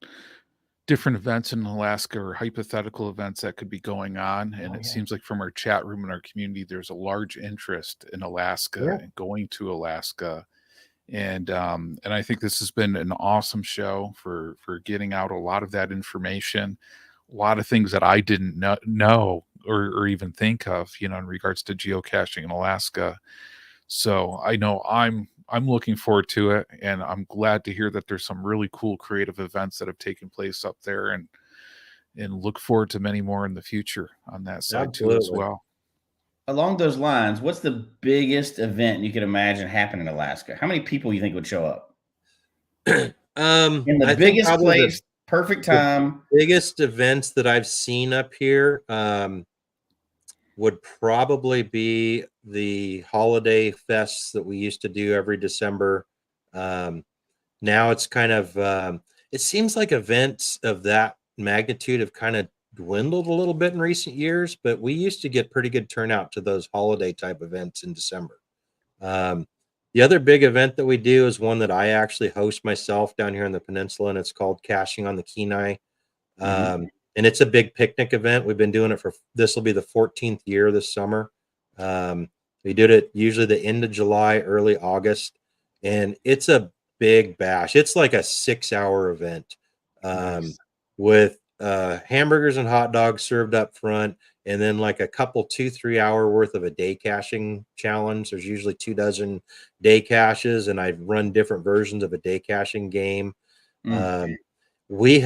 different events in Alaska or hypothetical events that could be going on. And it seems like from our chat room and our community, there's a large interest in Alaska and going to Alaska. And I think this has been an awesome show for getting out a lot of that information, a lot of things that I didn't know or even think of, in regards to geocaching in Alaska. So I know I'm looking forward to it, and I'm glad to hear that there's some really cool creative events that have taken place up there, and look forward to many more in the future on that side too as well. Along those lines, what's the biggest event you could imagine happening in Alaska? How many people you think would show up? In the biggest place, perfect time. The biggest events that I've seen up here, would probably be the holiday fests that we used to do every December. Now it's kind of, it seems like events of that magnitude have kind of dwindled a little bit in recent years, but we used to get pretty good turnout to those holiday type events in December. The other big event that we do is one that I actually host myself down here in the peninsula, and it's called Caching on the Kenai. And it's a big picnic event. We've been doing it this will be the 14th year this summer. We did it usually the end of July, early August, and it's a big bash. It's like a 6-hour event with hamburgers and hot dogs served up front, and then like a couple 2-3 hour worth of a day caching challenge. There's usually 24 day caches, and I run different versions of a day caching game. We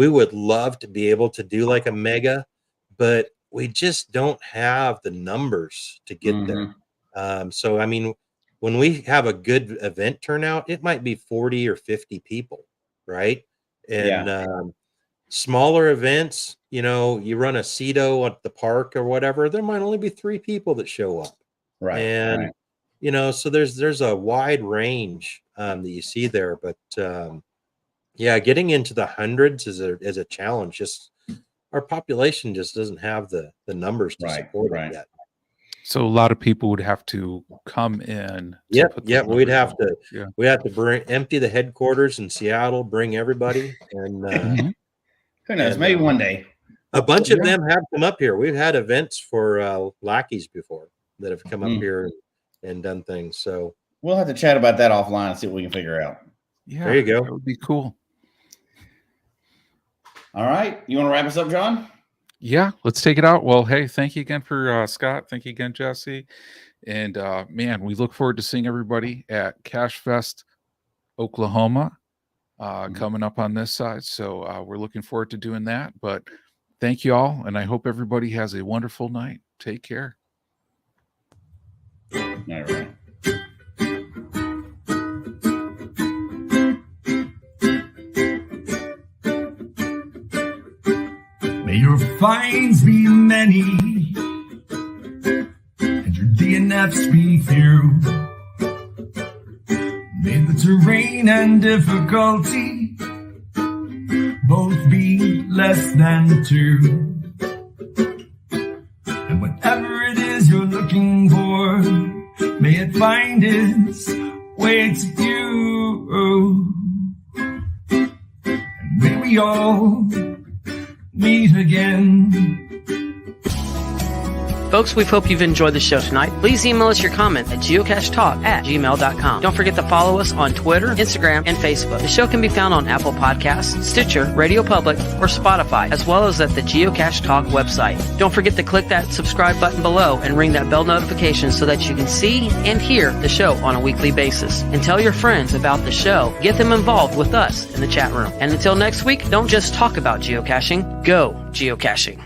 would love to be able to do like a mega, but we just don't have the numbers to get there. So I mean, when we have a good event turnout, it might be 40 or 50 people, right? And smaller events, you know, you run a CETO at the park or whatever, there might only be 3 people that show up. Right. And, you know, so there's a wide range that you see there. But yeah, getting into the hundreds is a challenge. Just our population just doesn't have the numbers to support it yet. So a lot of people would have to come in. We'd have to empty the headquarters in Seattle, bring everybody, and who knows? Maybe one day. A bunch of them have come up here. We've had events for lackeys before that have come up here and done things. So we'll have to chat about that offline and see what we can figure out. Yeah, there you go. That would be cool. All right, you want to wrap us up, John? Yeah, let's take it out. Well, hey, thank you again for Scott. Thank you again, Jesse. And man, we look forward to seeing everybody at Cache Fest, Oklahoma, coming up on this side. So we're looking forward to doing that. But thank you all, and I hope everybody has a wonderful night. Take care. All right. May your finds be many, and your DNFs be few. May the terrain and difficulty both be less than 2. And whatever it is you're looking for, may it find its way to you. And may we all meet again. Folks, we hope you've enjoyed the show tonight. Please email us your comment at geocachetalk@gmail.com. Don't forget to follow us on Twitter, Instagram, and Facebook. The show can be found on Apple Podcasts, Stitcher, Radio Public, or Spotify, as well as at the Geocache Talk website. Don't forget to click that subscribe button below and ring that bell notification so that you can see and hear the show on a weekly basis. And tell your friends about the show. Get them involved with us in the chat room. And until next week, don't just talk about geocaching, go geocaching.